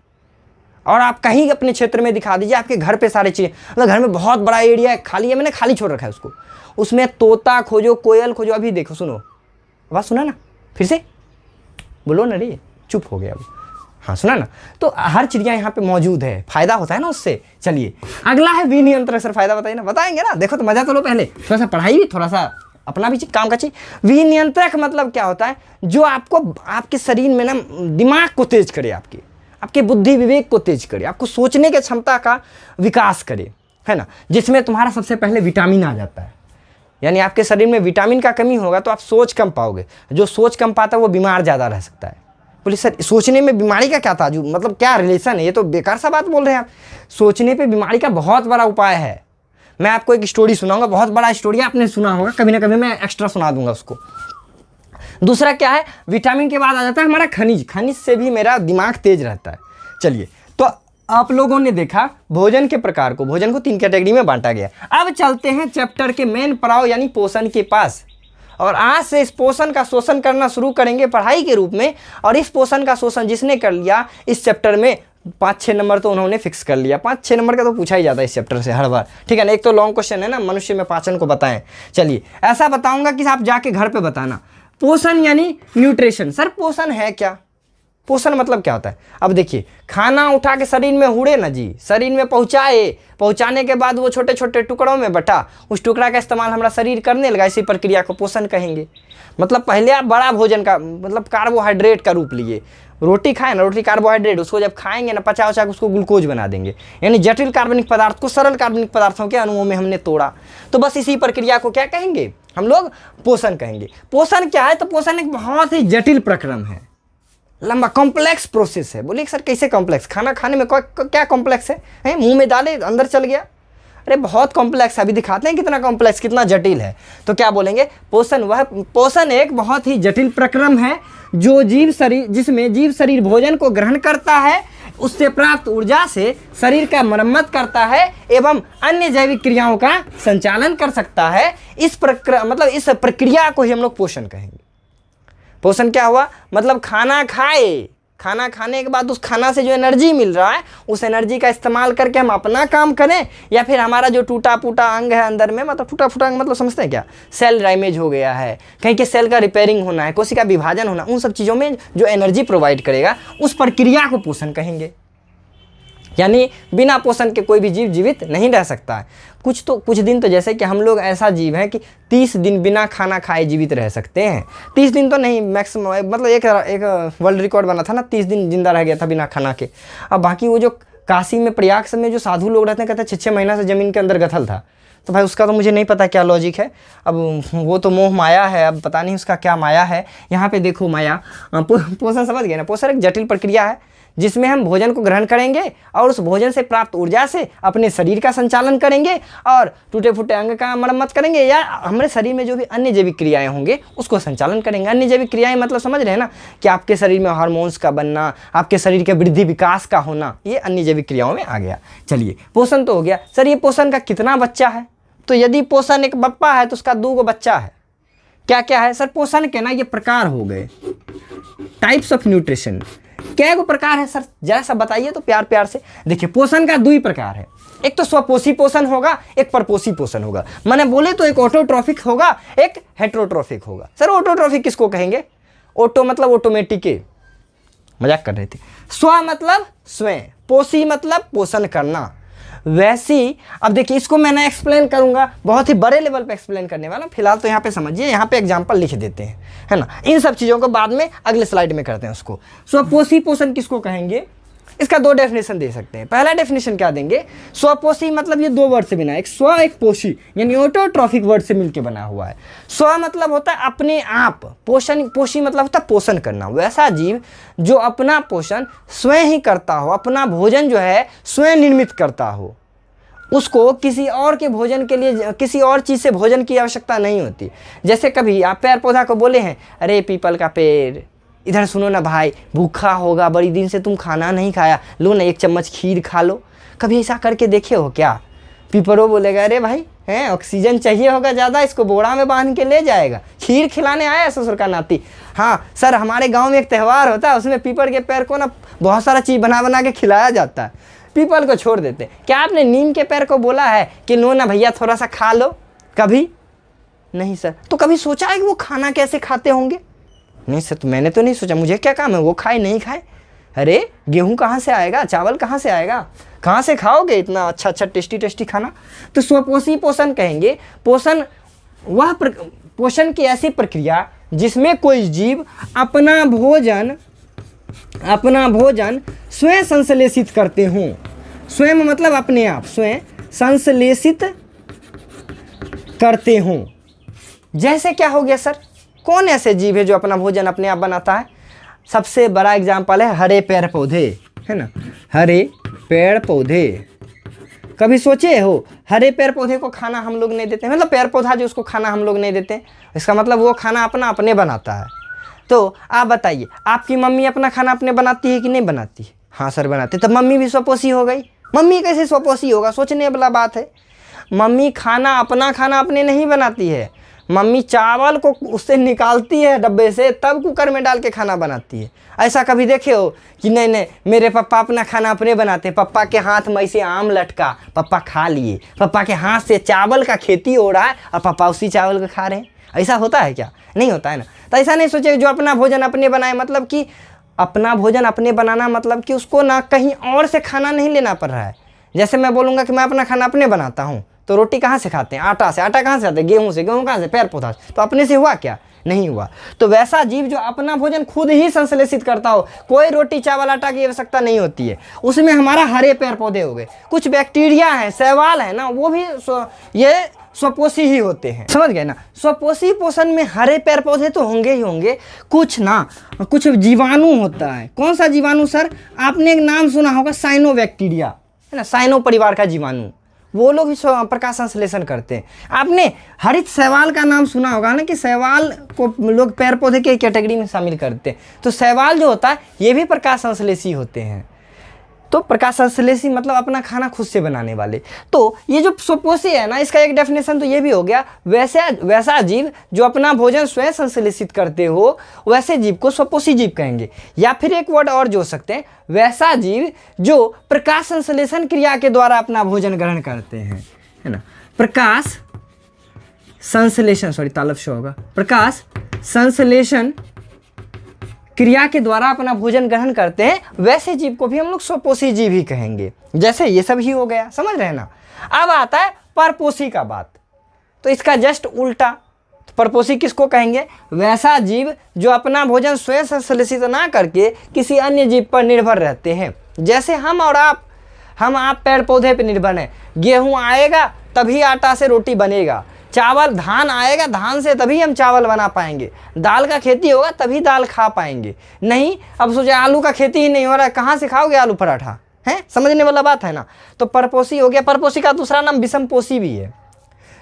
और आप कहीं अपने क्षेत्र में दिखा दीजिए, आपके घर पे सारे चिड़िया, मतलब घर में बहुत बड़ा एरिया है खाली है, मैंने खाली छोड़ रखा है उसको, उसमें तोता खोजो, कोयल खोजो। अभी देखो, सुनो आवाज़, सुना ना, फिर से बोलो ना रे, चुप हो गया अब, हाँ सुना ना। तो हर चिड़िया यहाँ पे मौजूद है, फायदा होता है ना उससे। चलिए अगला है विनियंत्रक। सर फायदा बताइए ना, बताएंगे ना, देखो तो मजा तो लो, पहले थोड़ा सा पढ़ाई भी, थोड़ा सा अपना भी काम का चाहिए। विनियंत्रक मतलब क्या होता है, जो आपको आपके शरीर में ना दिमाग को तेज करे, आपके बुद्धि विवेक को तेज करे, आपको सोचने की क्षमता का विकास करे, है ना, जिसमें तुम्हारा सबसे पहले विटामिन आ जाता है। यानी आपके शरीर में विटामिन का कमी होगा तो आप सोच कम पाओगे, जो सोच कम पाता है वो बीमार ज़्यादा रह सकता है। बोले सर सोचने में बीमारी का क्या ताजु, मतलब क्या रिलेशन है, ये तो बेकार सा बात बोल रहे हैं आप। सोचने पे बीमारी का बहुत बड़ा उपाय है। मैं आपको एक स्टोरी सुनाऊंगा, बहुत बड़ा स्टोरी आपने सुना होगा, कभी ना कभी मैं एक्स्ट्रा सुना दूंगा उसको। दूसरा क्या है, विटामिन के बाद आ जाता है हमारा खनिज। खनिज से भी मेरा दिमाग तेज रहता है। चलिए तो आप लोगों ने देखा भोजन के प्रकार को, भोजन को 3 कैटेगरी में बांटा गया। अब चलते हैं चैप्टर के मेन पड़ाव यानी पोषण के पास। और आज से इस पोषण का शोषण करना शुरू करेंगे पढ़ाई के रूप में। और इस पोषण का शोषण जिसने कर लिया इस चैप्टर में 5-6 नंबर तो उन्होंने फिक्स कर लिया। 5-6 नंबर का तो पूछा ही जाता है इस चैप्टर से हर बार, ठीक है ना। एक तो लॉन्ग क्वेश्चन है ना, मनुष्य में पाचन को बताएं। चलिए ऐसा बताऊंगा कि आप जाके घर पे बताना। पोषण यानी न्यूट्रिशन। सर पोषण है क्या, पोषण मतलब क्या होता है। अब देखिए खाना उठा के शरीर में हुड़े ना जी, शरीर में पहुंचाने के बाद वो छोटे छोटे टुकड़ों में बटा, उस टुकड़ा का इस्तेमाल हमारा शरीर करने लगा, इसी प्रक्रिया को पोषण कहेंगे। मतलब पहले आप बड़ा भोजन का मतलब कार्बोहाइड्रेट का रूप लिए, रोटी खाएं ना, रोटी कार्बोहाइड्रेट, उसको जब खाएंगे ना पचा उचा के उसको ग्लूकोज बना देंगे। यानी जटिल कार्बनिक पदार्थ को सरल कार्बनिक पदार्थों के अणुओं में हमने तोड़ा। तो बस इसी प्रक्रिया को क्या कहेंगे हम लोग, पोषण कहेंगे। पोषण क्या है, तो पोषण एक बहुत ही जटिल प्रक्रम है, लंबा कॉम्प्लेक्स प्रोसेस है। बोलिए सर कैसे कॉम्प्लेक्स, खाना खाने में क्या कॉम्प्लेक्स है, मुंह में डाले अंदर चल गया, अरे बहुत कॉम्प्लेक्स है। अभी दिखाते हैं कितना कॉम्प्लेक्स, कितना जटिल है। तो क्या बोलेंगे, पोषण एक बहुत ही जटिल प्रक्रम है जो जिसमें जीव शरीर भोजन को ग्रहण करता है, उससे प्राप्त ऊर्जा से शरीर का मरम्मत करता है एवं अन्य जैविक क्रियाओं का संचालन कर सकता है। इस प्रक्रिया को ही हम लोग पोषण कहेंगे। पोषण क्या हुआ, मतलब खाना खाने के बाद उस खाना से जो एनर्जी मिल रहा है उस एनर्जी का इस्तेमाल करके हम अपना काम करें, या फिर हमारा जो टूटा फूटा अंग है अंदर में, मतलब टूटा फूटा अंग मतलब समझते हैं क्या, सेल डैमेज हो गया है, कहीं के सेल का रिपेयरिंग होना है, कोशिका विभाजन होना, उन सब चीज़ों में जो एनर्जी प्रोवाइड करेगा उस प्रक्रिया को पोषण कहेंगे। यानी बिना पोषण के कोई भी जीव जीवित नहीं रह सकता है। कुछ दिन तो जैसे कि हम लोग ऐसा जीव है कि 30 दिन बिना खाना खाए जीवित रह सकते हैं। 30 दिन तो नहीं, मैक्सिमम मतलब एक वर्ल्ड रिकॉर्ड बना था ना, 30 दिन जिंदा रह गया था बिना खाना के। अब बाकी वो जो काशी में, प्रयाग सब में जो साधु लोग रहते हैं, कहते हैं 6-6 महीना से ज़मीन के अंदर गथल था। तो भाई उसका तो मुझे नहीं पता क्या लॉजिक है, अब वो तो मोह माया है, अब पता नहीं उसका क्या माया है। यहाँ पे देखो माया, पोषण समझ गए ना। पोषण एक जटिल प्रक्रिया है जिसमें हम भोजन को ग्रहण करेंगे और उस भोजन से प्राप्त ऊर्जा से अपने शरीर का संचालन करेंगे और टूटे फूटे अंग का मरम्मत करेंगे, या हमारे शरीर में जो भी अन्य जैविक क्रियाएं होंगे उसको संचालन करेंगे। अन्य जैविक क्रियाएं मतलब समझ रहे हैं ना, कि आपके शरीर में हार्मोन्स का बनना, आपके शरीर के वृद्धि विकास का होना, ये अन्य जैविक क्रियाओं में आ गया। चलिए, पोषण तो हो गया। सर ये पोषण का कितना बच्चा है? तो यदि पोषण एक बप्पा है तो उसका 2 बच्चा है। क्या क्या है सर? पोषण के ना ये प्रकार हो गए, टाइप्स ऑफ न्यूट्रिशन। क्या को प्रकार है सर, जरा सा बताइए तो प्यार प्यार से। देखिए, पोषण का 2 ही प्रकार है, एक तो स्वपोषी पोषण होगा, एक परपोषी पोषण होगा। मैंने बोले तो एक ऑटोट्रॉफिक होगा, एक हेट्रोट्रॉफिक होगा। सर ऑटोट्रॉफिक किसको कहेंगे? ऑटो मतलब ऑटोमेटिक, मजाक कर रहे थे। स्व मतलब स्वयं, पोषी मतलब पोषण करना। वैसी अब देखिए, इसको मैं एक्सप्लेन करूंगा, बहुत ही बड़े लेवल पे एक्सप्लेन करने वाला हूं। फिलहाल तो यहाँ पे समझिए, यहाँ पे एग्जांपल लिख देते हैं, है ना। इन सब चीज़ों को बाद में अगले स्लाइड में करते हैं उसको। स्वपोषी पोषण किसको कहेंगे? इसका 2 डेफिनेशन दे सकते हैं। पहला डेफिनेशन क्या देंगे? स्वपोषी मतलब ये 2 वर्ड से बना है, एक स्व एक पोषी, यानी ऑटोट्रॉफिक वर्ड से मिलकर बना हुआ है। स्व मतलब होता है अपने आप, पोषण, पोषी मतलब होता है पोषण करना। वैसा जीव जो अपना पोषण स्वयं ही करता हो, अपना भोजन जो है स्वयं निर्मित करता हो, उसको किसी और के भोजन के लिए, किसी और चीज़ से भोजन की आवश्यकता नहीं होती। जैसे कभी आप पेड़ पौधा को बोले हैं, अरे पीपल का पेड़ इधर सुनो ना भाई, भूखा होगा, बड़ी दिन से तुम खाना नहीं खाया, लो ना 1 चम्मच खीर खा लो। कभी ऐसा करके देखे हो क्या? पीपरो बोलेगा, अरे भाई हैं ऑक्सीजन चाहिए होगा ज़्यादा, इसको बोरा में बांध के ले जाएगा, खीर खिलाने आया ससुर का नाती। हाँ सर, हमारे गाँव में एक त्यौहार होता है, उसमें पीपल के पेड़ को ना बहुत सारा चीज़ बना बना के खिलाया जाता है, पीपल को छोड़ देते। क्या आपने नीम के पेड़ को बोला है कि लो ना भैया थोड़ा सा खा लो? कभी नहीं सर। तो कभी सोचा है कि वो खाना कैसे खाते होंगे? नहीं सर, तो मैंने तो नहीं सोचा, मुझे क्या काम है वो खाए नहीं खाए। अरे गेहूं कहाँ से आएगा, चावल कहाँ से आएगा, कहाँ से खाओगे इतना अच्छा अच्छा टेस्टी टेस्टी खाना? तो स्वपोषी पोषण कहेंगे। पोषण वह पोषण की ऐसी प्रक्रिया जिसमें कोई जीव अपना भोजन स्वयं संश्लेषित करते हों। स्वयं मतलब अपने आप, स्वयं संश्लेषित करते हों। जैसे क्या हो गया सर? कौन ऐसे जीव है जो अपना भोजन अपने आप बनाता है? सबसे बड़ा एग्जाम्पल है हरे पेड़ पौधे, है ना। हरे पेड़ पौधे, कभी सोचे हो हरे पेड़ पौधे को खाना हम लोग नहीं देते, मतलब पेड़ पौधा जो उसको खाना हम लोग नहीं देते, इसका मतलब वो खाना अपना अपने बनाता है। तो आप बताइए, आपकी मम्मी अपना खाना अपने बनाती है कि नहीं बनाती है? हाँ सर बनाती। तो मम्मी भी स्वपोषी हो गई। मम्मी कैसे स्वपोषी होगा? सोचने वाला बात है। मम्मी अपना खाना अपने नहीं बनाती है, मम्मी चावल को उससे निकालती है डब्बे से, तब कुकर में डाल के खाना बनाती है। ऐसा कभी देखे हो कि नहीं नहीं मेरे पापा अपना खाना अपने बनाते, पापा के हाथ में ऐसे आम लटका, पापा खा लिए, पापा के हाथ से चावल का खेती हो रहा है और पापा उसी चावल को खा रहे हैं? ऐसा होता है क्या? नहीं होता है ना। तो ऐसा नहीं सोचे जो अपना भोजन अपने बनाए, मतलब कि अपना भोजन अपने बनाना मतलब कि उसको ना कहीं और से खाना नहीं लेना पड़ रहा है। जैसे मैं बोलूँगा कि मैं अपना खाना अपने बनाता हूँ, तो रोटी कहाँ से खाते हैं? आटा से। आटा कहाँ से आते हैं? गेहूँ से। गेहूँ कहाँ से? पेड़ पौधा से। तो अपने से हुआ क्या? नहीं हुआ। तो वैसा जीव जो अपना भोजन खुद ही संश्लेषित करता हो, कोई रोटी चावल आटा की आवश्यकता नहीं होती है, उसमें हमारा हरे पेड़ पौधे हो गए, कुछ बैक्टीरिया हैं, शैवाल है ना, वो भी ये स्वपोषी ही होते हैं। समझ गए ना। स्वपोषी पोषण में हरे पेड़ पौधे तो होंगे ही होंगे, कुछ जीवाणु होता है। कौन सा जीवाणु सर? आपने एक नाम सुना होगा, साइनोबैक्टीरिया, है ना, साइनो परिवार का जीवाणु, वो लोग भी प्रकाश संश्लेषण करते हैं। आपने हरित शैवाल का नाम सुना होगा ना, कि शैवाल को लोग पेड़ पौधे के कैटेगरी में शामिल करते हैं। तो शैवाल जो होता है ये भी प्रकाश संश्लेषी होते हैं। तो प्रकाश संश्लेषी मतलब अपना खाना खुद से बनाने वाले। तो ये जो स्वपोषी है ना, इसका एक डेफिनेशन तो ये भी हो गया, वैसा जीव जो अपना भोजन स्वयं संश्लेषित करते हो, वैसे जीव को स्वपोषी जीव कहेंगे। या फिर एक वर्ड और जोड़ सकते हैं, वैसा जीव जो प्रकाश संश्लेषण क्रिया के द्वारा अपना भोजन ग्रहण करते हैं, है ना। प्रकाश संश्लेषण, सॉरी तालब शो होगा, प्रकाश संश्लेषण क्रिया के द्वारा अपना भोजन ग्रहण करते हैं, वैसे जीव को भी हम लोग स्वपोषी जीव ही कहेंगे। जैसे ये सब ही हो गया, समझ रहे हैं ना। अब आता है परपोषी का बात, तो इसका जस्ट उल्टा। तो परपोषी किसको कहेंगे? वैसा जीव जो अपना भोजन स्वयं संश्लेषित ना करके किसी अन्य जीव पर निर्भर रहते हैं। जैसे हम और आप हम आप पेड़ पौधे पे निर्भर हैं। गेहूं आएगा तभी आटा से रोटी बनेगा, चावल धान आएगा धान से तभी हम चावल बना पाएंगे, दाल का खेती होगा तभी दाल खा पाएंगे। नहीं अब सोचे आलू का खेती ही नहीं हो रहा है, कहाँ से खाओगे आलू पराठा, है समझने वाला बात है ना। तो परपोषी हो गया, परपोषी का दूसरा नाम विषमपोषी भी है।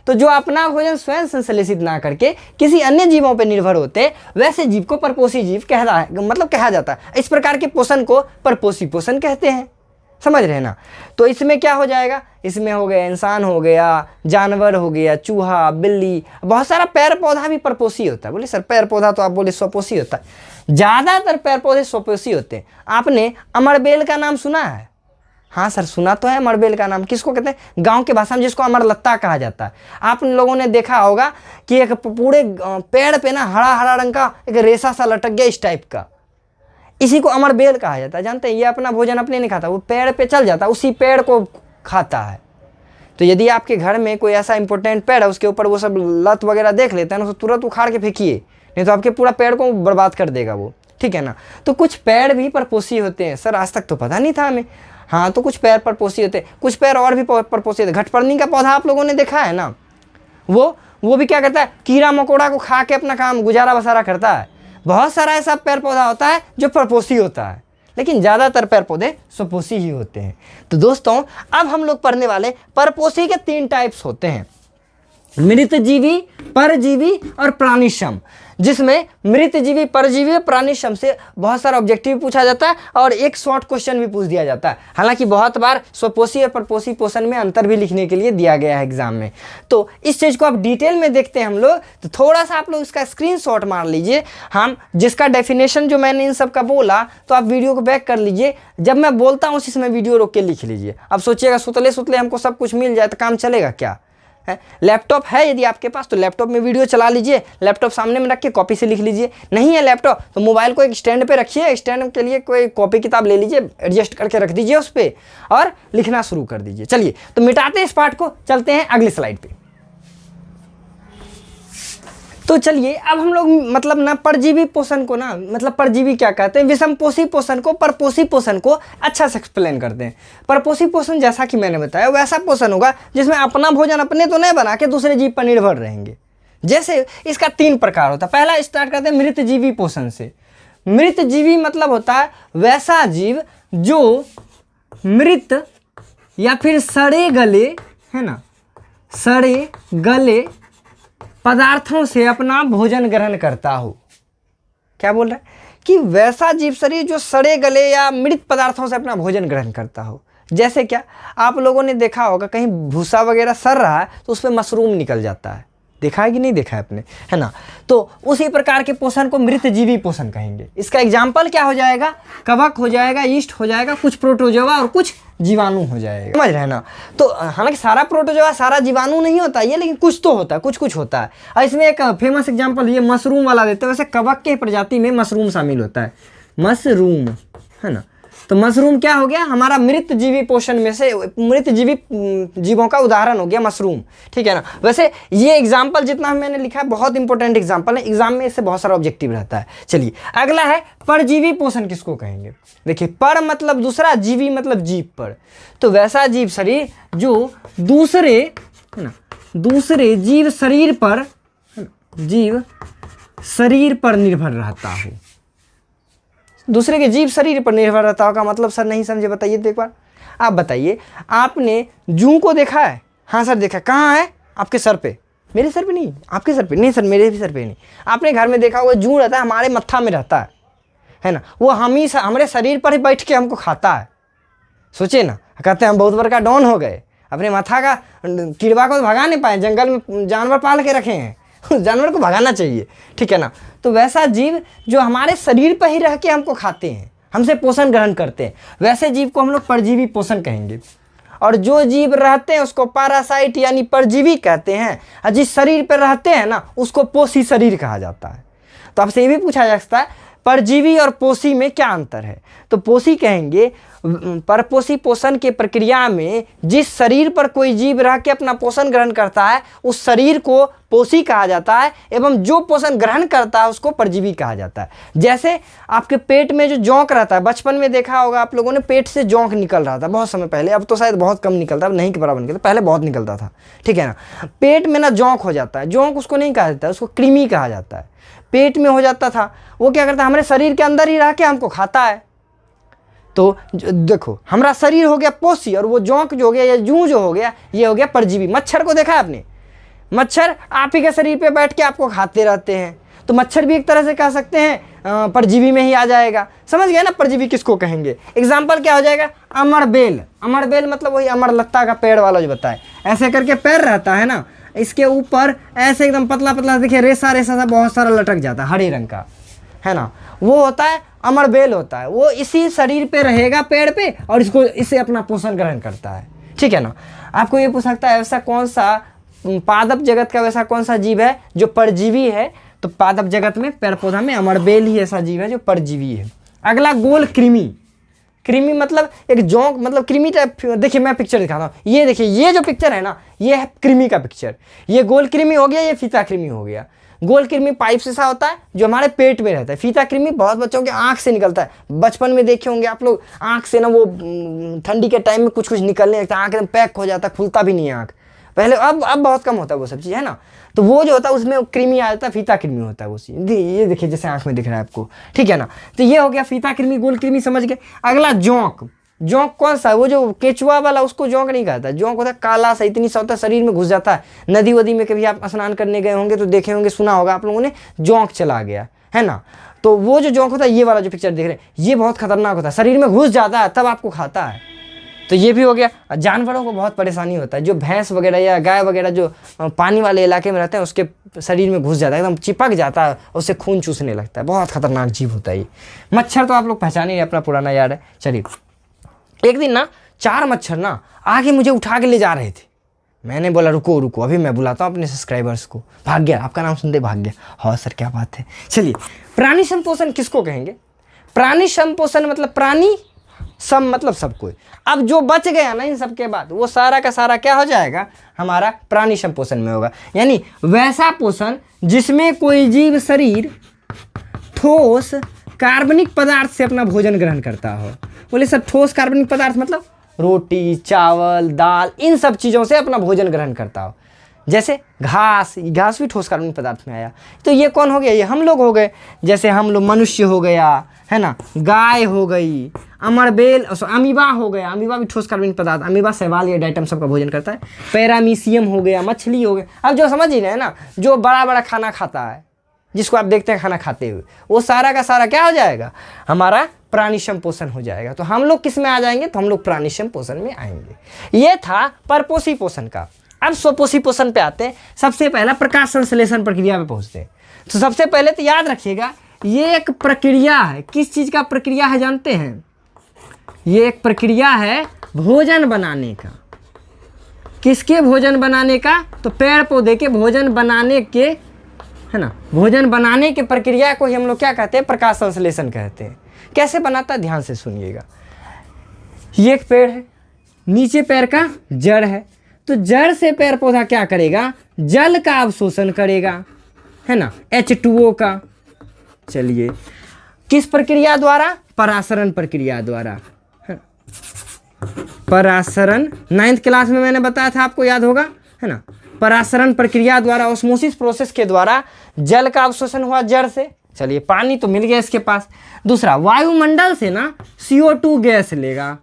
तो जो अपना भोजन स्वयं संश्लेषित ना करके किसी अन्य जीवों पर निर्भर होते वैसे जीव को परपोषी जीव कहा जाता है। इस प्रकार के पोषण को परपोषी पोषण कहते हैं, समझ रहे हैं ना। तो इसमें क्या हो जाएगा, इसमें हो गया इंसान हो गया, जानवर हो गया, चूहा बिल्ली, बहुत सारा पेड़ पौधा भी परपोषी होता है। बोले सर पेड़ पौधा तो आप बोले स्वपोषी होता है, ज़्यादातर पेड़ पौधे स्वपोषी होते हैं। आपने अमरबेल का नाम सुना है? हाँ सर सुना तो है अमरबेल का नाम। किसको कहते हैं? गांव के भाषा में जिसको अमरलत्ता कहा जाता है। आप लोगों ने देखा होगा कि एक पूरे पेड़ पे ना हरा हरा रंग का एक रेशा सा लटक गया इस टाइप का, इसी को अमरबेल कहा जाता है। जानते हैं ये अपना भोजन अपने नहीं खाता, वो पेड़ पे चल जाता है, उसी पेड़ को खाता है। तो यदि आपके घर में कोई ऐसा इंपॉर्टेंट पेड़ है उसके ऊपर वो सब लत वगैरह देख लेते हैं ना, तो तुरंत उखाड़ के फेंकिए, नहीं तो आपके पूरा पेड़ को बर्बाद कर देगा वो, ठीक है ना। तो कुछ पेड़ भी परपोषी होते हैं। सर आज तक तो पता नहीं था हमें। हाँ तो कुछ पेड़ परपोषी होते हैं, कुछ पेड़ और भी परपोषी होते हैं। घटपर्णी का पौधा आप लोगों ने देखा है ना, वो भी क्या करता है, कीड़ा मकोड़ा को खा के अपना काम गुजारा बसारा करता है। बहुत सारा ऐसा पेड़ पौधा होता है जो परपोषी होता है, लेकिन ज़्यादातर पेड़ पौधे स्वपोषी ही होते हैं। तो दोस्तों अब हम लोग पढ़ने वाले परपोषी के 3 टाइप्स होते हैं, मृतजीवी, परजीवी और प्राणिशम। जिसमें मृतजीवी, परजीवी और प्राणिशम से बहुत सारा ऑब्जेक्टिव पूछा जाता है और एक शॉर्ट क्वेश्चन भी पूछ दिया जाता है। हालांकि बहुत बार स्वपोषी और परपोषी पोषण में अंतर भी लिखने के लिए दिया गया है एग्जाम में। तो इस चीज़ को आप डिटेल में देखते हैं हम लोग, तो थोड़ा सा आप लोग इसका स्क्रीनशॉट मार लीजिए। हम जिसका डेफिनेशन जो मैंने इन सब का बोला, तो आप वीडियो को बैक कर लीजिए, जब मैं बोलता हूँ उसी समय वीडियो रोक के लिख लीजिए। अब सोचिएगा सुतले सुतले हमको सब कुछ मिल जाए तो काम चलेगा क्या? लैपटॉप है यदि आपके पास तो लैपटॉप में वीडियो चला लीजिए, लैपटॉप सामने में रख के कॉपी से लिख लीजिए। नहीं है लैपटॉप तो मोबाइल को एक स्टैंड पे रखिए, स्टैंड के लिए कोई कॉपी किताब ले लीजिए, एडजस्ट करके रख दीजिए उस पर और लिखना शुरू कर दीजिए। चलिए तो मिटाते हैं इस पार्ट को, चलते हैं अगली स्लाइड पे। तो चलिए अब हम लोग मतलब ना परजीवी पोषण को ना, मतलब परजीवी क्या कहते हैं, विषमपोषी पोषण को, परपोषी पोषण को अच्छा से एक्सप्लेन करते हैं। परपोषी पोषण जैसा कि मैंने बताया वैसा पोषण होगा जिसमें अपना भोजन अपने तो नहीं बना के दूसरे जीव पर निर्भर रहेंगे। जैसे इसका 3 प्रकार होता है। पहला स्टार्ट करते हैं मृतजीवी पोषण से। मृतजीवी मतलब होता है वैसा जीव जो मृत या फिर सड़े गले, है ना, सड़े गले पदार्थों से अपना भोजन ग्रहण करता हो। क्या बोल रहा है कि वैसा जीव शरीर जो सड़े गले या मृत पदार्थों से अपना भोजन ग्रहण करता हो। जैसे क्या आप लोगों ने देखा होगा कहीं भूसा वगैरह सड़ रहा है तो उस पर मशरूम निकल जाता है, देखा है कि नहीं देखा है आपने, है ना। तो उसी प्रकार के पोषण को मृतजीवी पोषण कहेंगे। इसका एग्जाम्पल क्या हो जाएगा, कवक हो जाएगा, यीस्ट हो जाएगा, कुछ प्रोटोजोआ और कुछ जीवाणु हो जाएगा, समझ रहे हैं ना। तो हालांकि सारा प्रोटोजोआ सारा जीवाणु नहीं होता ये, लेकिन कुछ तो होता है, कुछ कुछ होता है। और इसमें एक फेमस एग्जाम्पल ये मशरूम वाला देते हैं। वैसे कवक के प्रजाति में मशरूम शामिल होता है, मशरूम, है ना। तो मशरूम क्या हो गया, हमारा मृतजीवी पोषण में से मृतजीवी जीवों का उदाहरण हो गया मशरूम, ठीक है ना। वैसे ये एग्जाम्पल जितना मैंने लिखा है बहुत इंपॉर्टेंट एग्जाम्पल है, एग्जाम में इससे बहुत सारा ऑब्जेक्टिव रहता है। चलिए अगला है परजीवी पोषण किसको कहेंगे। देखिए पर मतलब दूसरा, जीवी मतलब जीव पर। तो वैसा जीव शरीर जो दूसरे, है ना, दूसरे जीव शरीर पर, जीव शरीर पर निर्भर रहता हो। दूसरे के जीव शरीर पर निर्भर रहता होगा मतलब सर नहीं समझे, बताइए तो एक बार आप बताइए। आपने जू को देखा है? हाँ सर देखा। कहाँ है? आपके सर पे। मेरे सर पे नहीं, आपके सर पे नहीं सर, मेरे भी सर पे नहीं। आपने घर में देखा हुआ जू रहता है, हमारे मत्था में रहता है ना। वो हमारे शरीर पर ही बैठ के हमको खाता है। सोचिए ना, कहते हैं हम बहुत बड़का डॉन हो गए, अपने मत्था का कीड़वा को भगा नहीं पाए, जंगल में जानवर पाल के रखे हैं, जानवर को भगाना चाहिए, ठीक है ना। तो वैसा जीव जो हमारे शरीर पर ही रह के हमको खाते हैं, हमसे पोषण ग्रहण करते हैं, वैसे जीव को हम लोग परजीवी पोषण कहेंगे। और जो जीव रहते हैं उसको पैरासाइट यानी परजीवी कहते हैं, और जिस शरीर पर रहते हैं ना उसको पोषी शरीर कहा जाता है। तो आपसे ये भी पूछा जा सकता है परजीवी और पोषी में क्या अंतर है? तो पोषी कहेंगे परपोषी पोषण के प्रक्रिया में जिस शरीर पर कोई जीव रह के अपना पोषण ग्रहण करता है उस शरीर को पोषी कहा जाता है, एवं जो पोषण ग्रहण करता है उसको परजीवी कहा जाता है। जैसे आपके पेट में जो जोंक रहता है, बचपन में देखा होगा आप लोगों ने, पेट से जोंक निकल रहा था बहुत समय पहले, अब तो शायद बहुत कम निकलता है, अब नहीं के बराबर निकलता, पहले बहुत निकलता था, ठीक है ना। पेट में ना जोंक हो जाता है, जोंक उसको नहीं कहा जाता है, उसको कृमि कहा जाता है। पेट में हो जाता था, वो क्या करता है हमारे शरीर के अंदर ही रह के हमको खाता है। तो देखो हमारा शरीर हो गया पोषी और वो जोंक जो हो गया या जूं जो हो गया ये हो गया परजीवी। मच्छर को देखा है आपने? मच्छर आप ही के शरीर पे बैठ के आपको खाते रहते हैं, तो मच्छर भी एक तरह से कह सकते हैं परजीवी में ही आ जाएगा। समझ गए ना परजीवी किसको कहेंगे? एग्जाम्पल क्या हो जाएगा? अमरबेल। अमरबेल मतलब वही अमरलत्ता का पेड़ वाला जो बताए, ऐसे करके पैर रहता है ना, इसके ऊपर ऐसे एकदम पतला पतला देखिए रेसा रेसा सा बहुत सारा लटक जाता है हरे रंग का, है ना, वो होता है अमरबेल होता है। वो इसी शरीर पे रहेगा पेड़ पे और इससे अपना पोषण ग्रहण करता है, ठीक है ना। आपको ये पूछ सकता है ऐसा कौन सा पादप जगत का वैसा कौन सा जीव है जो परजीवी है? तो पादप जगत में पेड़ पौधा में अमरबेल ही ऐसा जीव है जो परजीवी है। अगला गोल कृमि। कृमि मतलब एक जोंक, मतलब कृमि टाइप। देखिए मैं पिक्चर दिखाता हूँ, ये देखिए ये जो पिक्चर है ना ये है कृमि का पिक्चर। ये गोल कृमि हो गया, ये फीता कृमि हो गया। गोल कृमि पाइप से सा होता है जो हमारे पेट में रहता है। फीता कृमि बहुत बच्चों के आंख से निकलता है, बचपन में देखे होंगे आप लोग, आंख से ना वो ठंडी के टाइम में कुछ कुछ निकलने लगता है, आंख एकदम पैक हो जाता है, खुलता भी नहीं है आंख पहले, अब बहुत कम होता है वो सब चीज़, है ना। तो वो जो होता है उसमें कृमि आ जाता है, फीता कृमि होता है वो चीज़। ये देखिए जैसे आंख में दिख रहा है आपको, ठीक है ना। तो ये हो गया फीता कृमि, गोल कृमि, समझ गए। अगला जोंक। जोंक कौन सा? वो जो केचुआ वाला, उसको जोंक नहीं कहता। जोंक होता है काला सा, इतनी सा होता है, शरीर में घुस जाता है। नदी वदी में कभी आप स्नान करने गए होंगे तो देखे होंगे, सुना होगा आप लोगों ने, जोंक चला गया, है ना। तो वो जो जोंक होता है, ये वाला जो पिक्चर देख रहे हैं, ये बहुत खतरनाक होता है, शरीर में घुस जाता है तब आपको खाता है। तो ये भी हो गया। जानवरों को बहुत परेशानी होता है, जो भैंस वगैरह या गाय वगैरह जो पानी वाले इलाके में रहते हैं उसके शरीर में घुस जाता है, एकदम चिपक जाता है, उससे खून चूसने लगता है। बहुत खतरनाक जीव होता है ये। मच्छर तो आप लोग पहचान ही अपना पुराना याद है। चलिए, एक दिन ना 4 मच्छर ना आगे मुझे उठा के ले जा रहे थे। मैंने बोला रुको रुको, अभी मैं बुलाता हूँ अपने सब्सक्राइबर्स को। भाग गया, आपका नाम सुनते भाग गया। हाँ सर क्या बात है। चलिए, प्राणी संपोषण किसको कहेंगे? प्राणी संपोषण मतलब प्राणी सम मतलब सब कोई। अब जो बच गया ना इन सब के बाद, वो सारा का सारा क्या हो जाएगा? हमारा प्राणी संपोषण में होगा। यानी वैसा पोषण जिसमें कोई जीव शरीर ठोस कार्बनिक पदार्थ से अपना भोजन ग्रहण करता हो। बोले सर ठोस कार्बनिक पदार्थ मतलब रोटी, चावल, दाल, इन सब चीज़ों से अपना भोजन ग्रहण करता हो। जैसे घास, घास भी ठोस कार्बनिक पदार्थ में आया। तो ये कौन हो गया? ये हम लोग हो गए। जैसे हम लोग, मनुष्य हो गया, है ना, गाय हो गई, अमरबेल, अमीबा हो गया, अमीबा भी ठोस कार्बनिक पदार्थ, अमीबा शैवाल या डाइटम सबका भोजन करता है। पैरामीशियम हो गया, मछली हो गया। अब जो समझ ही रहे हैं ना, जो बड़ा बड़ा खाना खाता है, जिसको आप देखते हैं खाना खाते हुए, वो सारा का सारा क्या हो जाएगा? हमारा प्राणी संपोषण हो जाएगा। तो हम लोग किस में आ जाएंगे? तो हम लोग प्राणी संपोषण में आएंगे। ये था परपोषी पोषण का। अब स्वपोषी पोषण पे आते हैं। सबसे पहला प्रकाश संश्लेषण प्रक्रिया पे पहुंचते हैं। तो सबसे पहले तो याद रखिएगा, ये एक प्रक्रिया है। किस चीज़ का प्रक्रिया है जानते हैं? ये एक प्रक्रिया है भोजन बनाने का। किसके भोजन बनाने का? तो पेड़ पौधे के भोजन बनाने के, है ना, भोजन बनाने के प्रक्रिया को ही हम लोग क्या कहते हैं? प्रकाश संश्लेषण कहते हैं। कैसे बनाता है? ध्यान से सुनिएगा। ये एक पेड़ है, नीचे पेड़ का जड़ है, तो जड़ से पेड़ पौधा क्या करेगा? जल का अवशोषण करेगा, है ना, H2O का। चलिए, किस प्रक्रिया द्वारा? परासरण प्रक्रिया द्वारा। परासरण 9th क्लास में मैंने बताया था, आपको याद होगा, है ना। परासरण प्रक्रिया द्वारा, ऑस्मोसिस प्रोसेस के द्वारा जल का अवशोषण हुआ जड़ से। चलिए, पानी तो मिल गया इसके पास। दूसरा, वायुमंडल से ना CO2 गैस लेगा,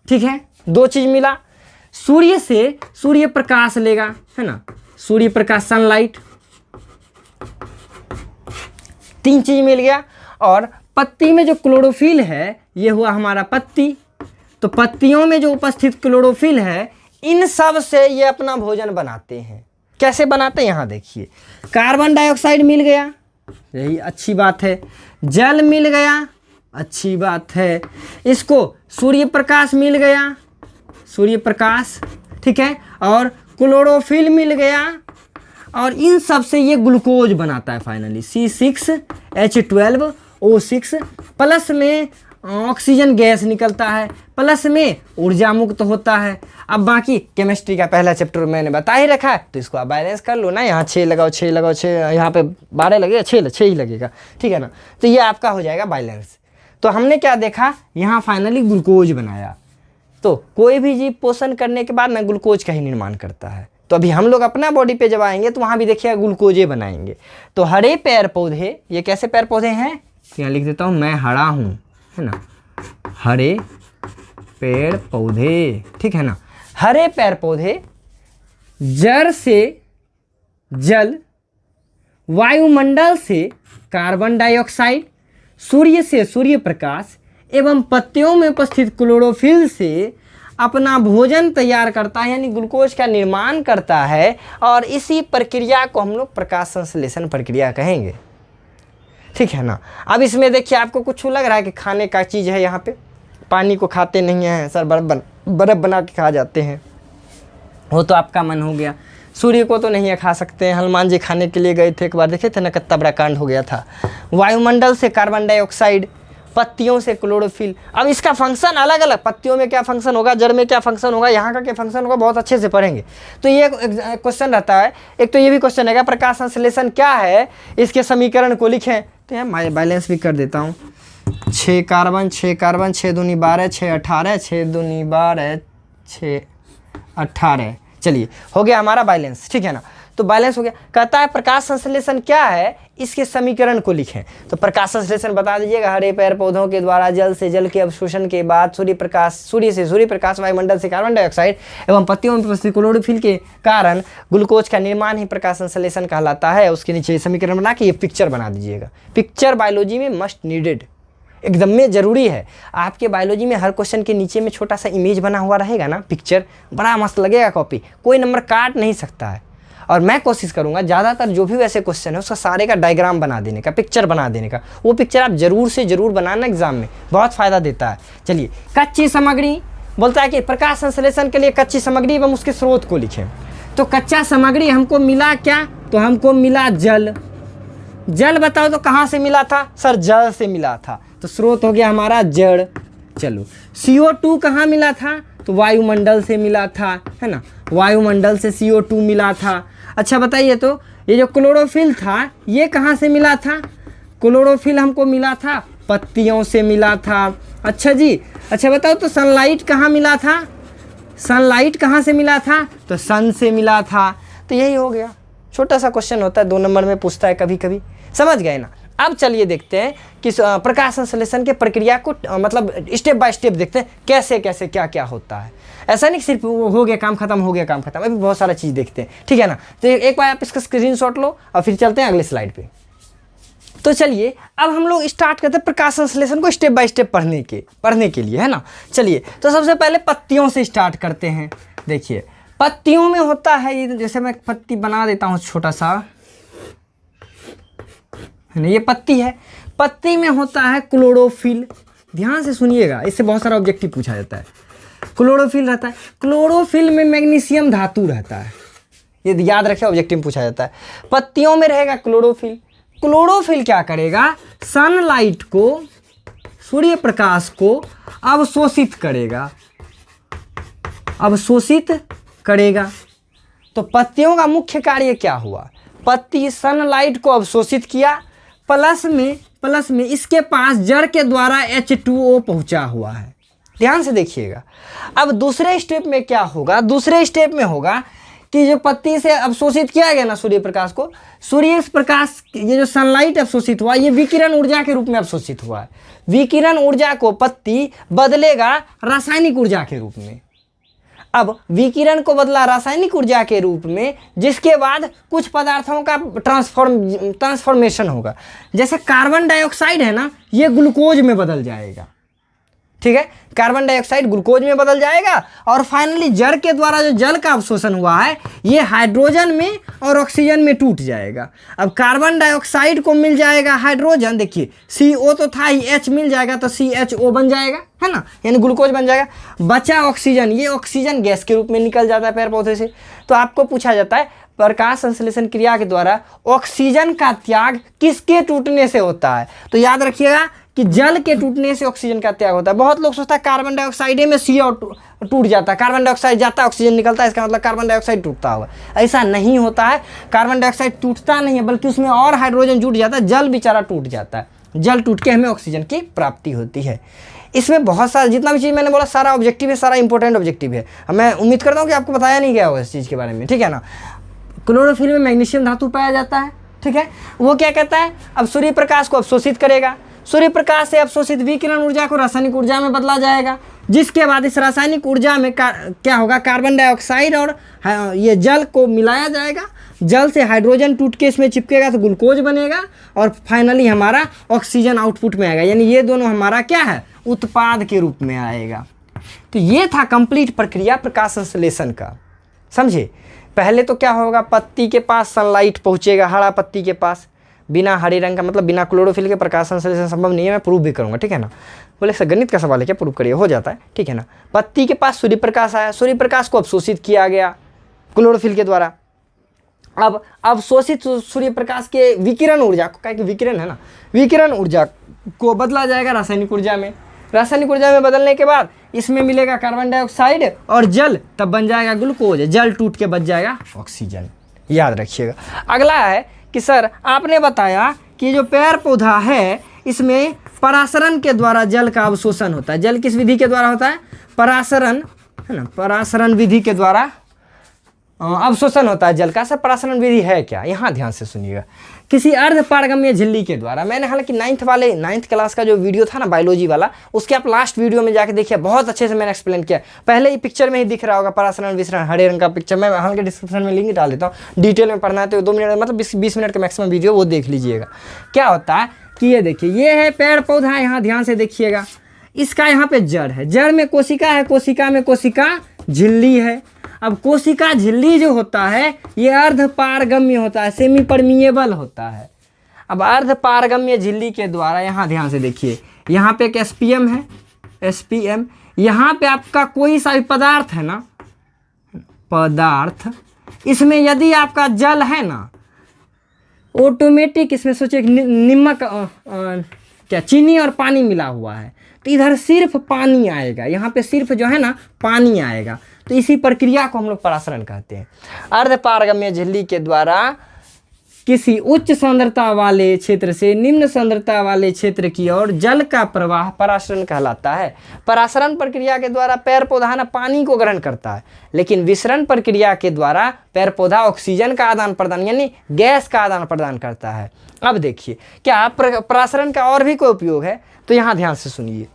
ठीक है, 2 चीज मिला। सूर्य से सूर्य प्रकाश लेगा, है ना, सूर्य प्रकाश, सनलाइट, 3 चीज मिल गया। और पत्ती में जो क्लोरोफिल है, ये हुआ हमारा पत्ती। तो पत्तियों में जो उपस्थित क्लोरोफिल है, इन सब से ये अपना भोजन बनाते हैं। कैसे बनाते हैं? यहाँ देखिए, कार्बन डाइऑक्साइड मिल गया, यही अच्छी बात है। जल मिल गया, अच्छी बात है। इसको सूर्य प्रकाश मिल गया, सूर्य प्रकाश, ठीक है, और क्लोरोफिल मिल गया, और इन सब से ये ग्लूकोज बनाता है फाइनली, C6H12 O6, प्लस में ऑक्सीजन गैस निकलता है, प्लस में ऊर्जा मुक्त होता है। अब बाकी केमिस्ट्री का पहला चैप्टर मैंने बता ही रखा है, तो इसको आप बैलेंस कर लो ना। यहाँ 6 लगाओ, 6 लगाओ, 6, यहाँ पे 12 लगेगा, 6 ही लगेगा, ठीक है ना। तो ये आपका हो जाएगा बैलेंस। तो हमने क्या देखा, यहाँ फाइनली ग्लूकोज बनाया। तो कोई भी जीव पोषण करने के बाद ना ग्लूकोज का ही निर्माण करता है। तो अभी हम लोग अपना बॉडी पे जब आएंगे तो वहाँ भी देखिएगा ग्लूकोजे बनाएंगे। तो हरे पेड़ पौधे, ये कैसे पेड़ पौधे हैं, यहाँ लिख देता हूँ मैं, हरा हूँ, है ना, हरे पेड़ पौधे, ठीक है ना। हरे पेड़ पौधे जड़ से जल, वायुमंडल से कार्बन डाइऑक्साइड, सूर्य से सूर्य प्रकाश एवं पत्तियों में उपस्थित क्लोरोफिल से अपना भोजन तैयार करता है, यानी ग्लूकोज का निर्माण करता है। और इसी प्रक्रिया को हम लोग प्रकाश संश्लेषण प्रक्रिया कहेंगे, ठीक है ना। अब इसमें देखिए आपको कुछ लग रहा है कि खाने का चीज़ है, यहाँ पे पानी को खाते नहीं हैं सर, बर्फ़ बना के खा जाते हैं, वो तो आपका मन हो गया। सूर्य को तो नहीं खा सकते हैं, हनुमान जी खाने के लिए गए थे, एक बार देखे थे ना, कितना बड़ा कांड हो गया था। वायुमंडल से कार्बन डाइऑक्साइड, पत्तियों से क्लोरोफिल। अब इसका फंक्शन अलग अलग, पत्तियों में क्या फंक्शन होगा, जड़ में क्या फंक्शन होगा, यहाँ का क्या फंक्शन होगा, बहुत अच्छे से पढ़ेंगे। तो ये क्वेश्चन रहता है। एक तो ये भी क्वेश्चन है, प्रकाश संश्लेषण क्या है, इसके समीकरण को लिखें। तो यहाँ मैं बैलेंस भी कर देता हूँ। 6 कार्बन, 6 कार्बन, 6 दूनी 12, 6 18, 6 दूनी 12, 6 18। चलिए हो गया हमारा बैलेंस, ठीक है ना। तो बैलेंस हो गया। कहता है प्रकाश संश्लेषण क्या है, इसके समीकरण को लिखें। तो प्रकाश संश्लेषण बता दीजिएगा, हरे पेड़ पौधों के द्वारा जल से जल के अवशोषण के बाद सूर्य से सूर्य प्रकाश, वायुमंडल से कार्बन डाइऑक्साइड एवं पत्तियों में उपस्थित क्लोरोफिल के कारण ग्लूकोज का निर्माण ही प्रकाश संश्लेषण कहलाता है। उसके नीचे समीकरण बना के ये पिक्चर बना दीजिएगा। पिक्चर बायोलॉजी में मस्ट नीडेड, एकदम में ज़रूरी है। आपके बायोलॉजी में हर क्वेश्चन के नीचे में छोटा सा इमेज बना हुआ रहेगा ना, पिक्चर, बड़ा मस्त लगेगा कॉपी, कोई नंबर काट नहीं सकता है। और मैं कोशिश करूंगा ज़्यादातर जो भी वैसे क्वेश्चन है उसका सारे का डायग्राम बना देने का, पिक्चर बना देने का। वो पिक्चर आप ज़रूर से ज़रूर बनाना, एग्जाम में बहुत फ़ायदा देता है। चलिए, कच्ची सामग्री बोलता है कि प्रकाश संश्लेषण के लिए कच्ची सामग्री एवं उसके स्रोत को लिखें। तो कच्चा सामग्री हमको मिला क्या, तो हमको मिला जल। जल बताओ तो कहाँ से मिला था, सर जल से मिला था, तो स्रोत हो गया हमारा जड़। चलो, CO2 कहाँ मिला था, तो वायुमंडल से मिला था, है ना, वायुमंडल से CO2 मिला था। अच्छा बताइए, तो ये जो क्लोरोफिल था ये कहाँ से मिला था, क्लोरोफिल हमको मिला था पत्तियों से मिला था। अच्छा जी, अच्छा बताओ तो सनलाइट कहाँ मिला था, सनलाइट कहाँ से मिला था, तो सन से मिला था। तो यही हो गया, छोटा सा क्वेश्चन होता है, 2 नंबर में पूछता है कभी कभी, समझ गए ना। अब चलिए देखते हैं कि प्रकाश संश्लेषण के प्रक्रिया को मतलब स्टेप बाय स्टेप देखते हैं, कैसे कैसे क्या क्या होता है। ऐसा नहीं सिर्फ हो गया काम खत्म, हो गया काम खत्म, अभी बहुत सारा चीज़ देखते हैं, ठीक है ना। तो एक बार आप इसका स्क्रीनशॉट लो और फिर चलते हैं अगले स्लाइड पे। तो चलिए अब हम लोग स्टार्ट करते हैं प्रकाश संश्लेषण को स्टेप बाय स्टेप पढ़ने के लिए, है ना। चलिए, तो सबसे पहले पत्तियों से स्टार्ट करते हैं। देखिए, पत्तियों में होता है, ये जैसे मैं पत्ती बना देता हूँ छोटा सा, ये पत्ती है। पत्ती में होता है क्लोरोफिल, ध्यान से सुनिएगा, इससे बहुत सारा ऑब्जेक्टिव पूछा जाता है। क्लोरोफिल रहता है, क्लोरोफिल में मैग्नीशियम धातु रहता है, ये याद रखें, ऑब्जेक्टिव पूछा जाता है। पत्तियों में रहेगा क्लोरोफिल। क्लोरोफिल क्या करेगा, सनलाइट को, सूर्य प्रकाश को अवशोषित करेगा, अवशोषित करेगा। तो पत्तियों का मुख्य कार्य क्या हुआ, पत्ती सनलाइट को अवशोषित किया, प्लस में इसके पास जड़ के द्वारा H2O पहुंचा हुआ है। ध्यान से देखिएगा। अब दूसरे स्टेप में क्या होगा, दूसरे स्टेप में होगा कि जो पत्ती से अवशोषित किया गया ना सूर्य प्रकाश को, सूर्य प्रकाश, ये जो सनलाइट अवशोषित हुआ, ये विकिरण ऊर्जा के रूप में अवशोषित हुआ है। विकिरण ऊर्जा को पत्ती बदलेगा रासायनिक ऊर्जा के रूप में। अब विकिरण को बदला रासायनिक ऊर्जा के रूप में, जिसके बाद कुछ पदार्थों का ट्रांसफॉर्मेशन होगा। जैसे कार्बन डाइऑक्साइड है ना, ये ग्लूकोज में बदल जाएगा, ठीक है। कार्बन डाइऑक्साइड ग्लूकोज में बदल जाएगा और फाइनली जड़ के द्वारा जो जल का अवशोषण हुआ है ये हाइड्रोजन में और ऑक्सीजन में टूट जाएगा। अब कार्बन डाइऑक्साइड को मिल जाएगा हाइड्रोजन, देखिए CO तो था ही, H मिल जाएगा तो CHO बन जाएगा, है ना, यानी ग्लूकोज बन जाएगा। बचा ऑक्सीजन, ये ऑक्सीजन गैस के रूप में निकल जाता है पेड़ पौधे से। तो आपको पूछा जाता है प्रकाश संश्लेषण क्रिया के द्वारा ऑक्सीजन का त्याग किसके टूटने से होता है? तो याद रखिएगा कि जल के टूटने से ऑक्सीजन का त्याग होता है। बहुत लोग सोचता है कार्बन डाइऑक्साइड में CO टूट जाता है, कार्बन डाइऑक्साइड जाता है ऑक्सीजन निकलता है, इसका मतलब कार्बन डाइऑक्साइड टूटता होगा। ऐसा नहीं होता है, कार्बन डाइऑक्साइड टूटता नहीं है बल्कि उसमें और हाइड्रोजन जुट जाता है, जल बेचारा टूट जाता है, जल टूट के हमें ऑक्सीजन की प्राप्ति होती है। इसमें बहुत सारा जितना भी चीज़ मैंने बोला सारा ऑब्जेक्टिव है, सारा इंपॉर्टेंट ऑब्जेक्टिव है। मैं उम्मीद करता हूँ कि आपको बताया नहीं गया होगा इस चीज़ के बारे में, ठीक है ना। क्लोरोफिल में मैग्नीशियम धातु पाया जाता है, ठीक है। वो क्या कहता है, अब सूर्य प्रकाश को अवशोषित करेगा, सूर्य प्रकाश से अवशोषित विकिरण ऊर्जा को रासायनिक ऊर्जा में बदला जाएगा, जिसके बाद इस रासायनिक ऊर्जा में क्या होगा, कार्बन डाइऑक्साइड और ये जल को मिलाया जाएगा, जल से हाइड्रोजन टूट के इसमें चिपकेगा तो ग्लूकोज बनेगा और फाइनली हमारा ऑक्सीजन आउटपुट में आएगा, यानी ये दोनों हमारा क्या है, उत्पाद के रूप में आएगा। तो ये था कंप्लीट प्रक्रिया प्रकाश संश्लेषण का, समझे। पहले तो क्या होगा, पत्ती के पास सनलाइट पहुंचेगा, हरा पत्ती के पास, बिना हरे रंग का मतलब बिना क्लोरोफिल के प्रकाश संश्लेषण संभव नहीं है, मैं प्रूव भी करूंगा, ठीक है ना। बोले सर गणित का सवाल है क्या, प्रूव करिए, हो जाता है, ठीक है ना। पत्ती के पास सूर्य प्रकाश आया, सूर्य प्रकाश को अवशोषित किया गया क्लोरोफिल के द्वारा। अब अवशोषित सूर्य प्रकाश के विकिरण ऊर्जा को, क्या कि विकिरण है ना, विकिरण ऊर्जा को बदला जाएगा रासायनिक ऊर्जा में, रासायनिक ऊर्जा में बदलने के बाद इसमें मिलेगा कार्बन डाइऑक्साइड और जल, तब बन जाएगा ग्लूकोज, जल टूट के बच जाएगा ऑक्सीजन, याद रखिएगा। अगला है कि सर आपने बताया कि जो पेड़ पौधा है इसमें परासरण के द्वारा जल का अवशोषण होता है। जल किस विधि के द्वारा होता है, परासरण, है ना, परासरण विधि के द्वारा अवशोषण होता है जल का। सर परासरण विधि है क्या, यहाँ ध्यान से सुनिएगा। किसी अर्ध पारगम्य झिल्ली के द्वारा, मैंने हालांकि 9th क्लास का जो वीडियो था ना बायोलॉजी वाला, उसके आप लास्ट वीडियो में जाके देखिए, बहुत अच्छे से मैंने एक्सप्लेन किया। पहले ही पिक्चर में ही दिख रहा होगा परासरण विसरण, हरे रंग का पिक्चर, मैं हालांकि डिस्क्रिप्शन में लिंक डाल देता हूँ। डिटेल में पढ़ना है तो 2 मिनट मतलब 20 मिनट का मैक्सिमम वीडियो वो देख लीजिएगा। क्या होता है कि ये देखिए, ये है पेड़ पौधा, यहाँ ध्यान से देखिएगा, इसका यहाँ पे जड़ है, जड़ में कोशिका है, कोशिका में कोशिका झिल्ली है। अब कोशिका झिल्ली जो होता है ये अर्ध पारगम्य होता है, सेमी परमिएबल होता है। अब अर्ध पारगम्य झिल्ली के द्वारा, यहाँ ध्यान से देखिए, यहाँ पे एक SPM है, SPM, यहाँ पे आपका कोई सा भी पदार्थ है ना, पदार्थ, इसमें यदि आपका जल है ना, ऑटोमेटिक इसमें सोचिए नमक क्या चीनी और पानी मिला हुआ है, तो इधर सिर्फ पानी आएगा, यहाँ पे सिर्फ जो है ना पानी आएगा। तो इसी प्रक्रिया को हम लोग परासरण कहते हैं। अर्ध पारगम्य झिल्ली के द्वारा किसी उच्च सांद्रता वाले क्षेत्र से निम्न सांद्रता वाले क्षेत्र की ओर जल का प्रवाह परासरण कहलाता है। परासरण प्रक्रिया के द्वारा पेड़ पौधा ना पानी को ग्रहण करता है, लेकिन विसरण प्रक्रिया के द्वारा पेड़ पौधा ऑक्सीजन का आदान प्रदान यानी गैस का आदान प्रदान करता है। अब देखिए क्या परासरण का और भी कोई उपयोग है, तो यहाँ ध्यान से सुनिए।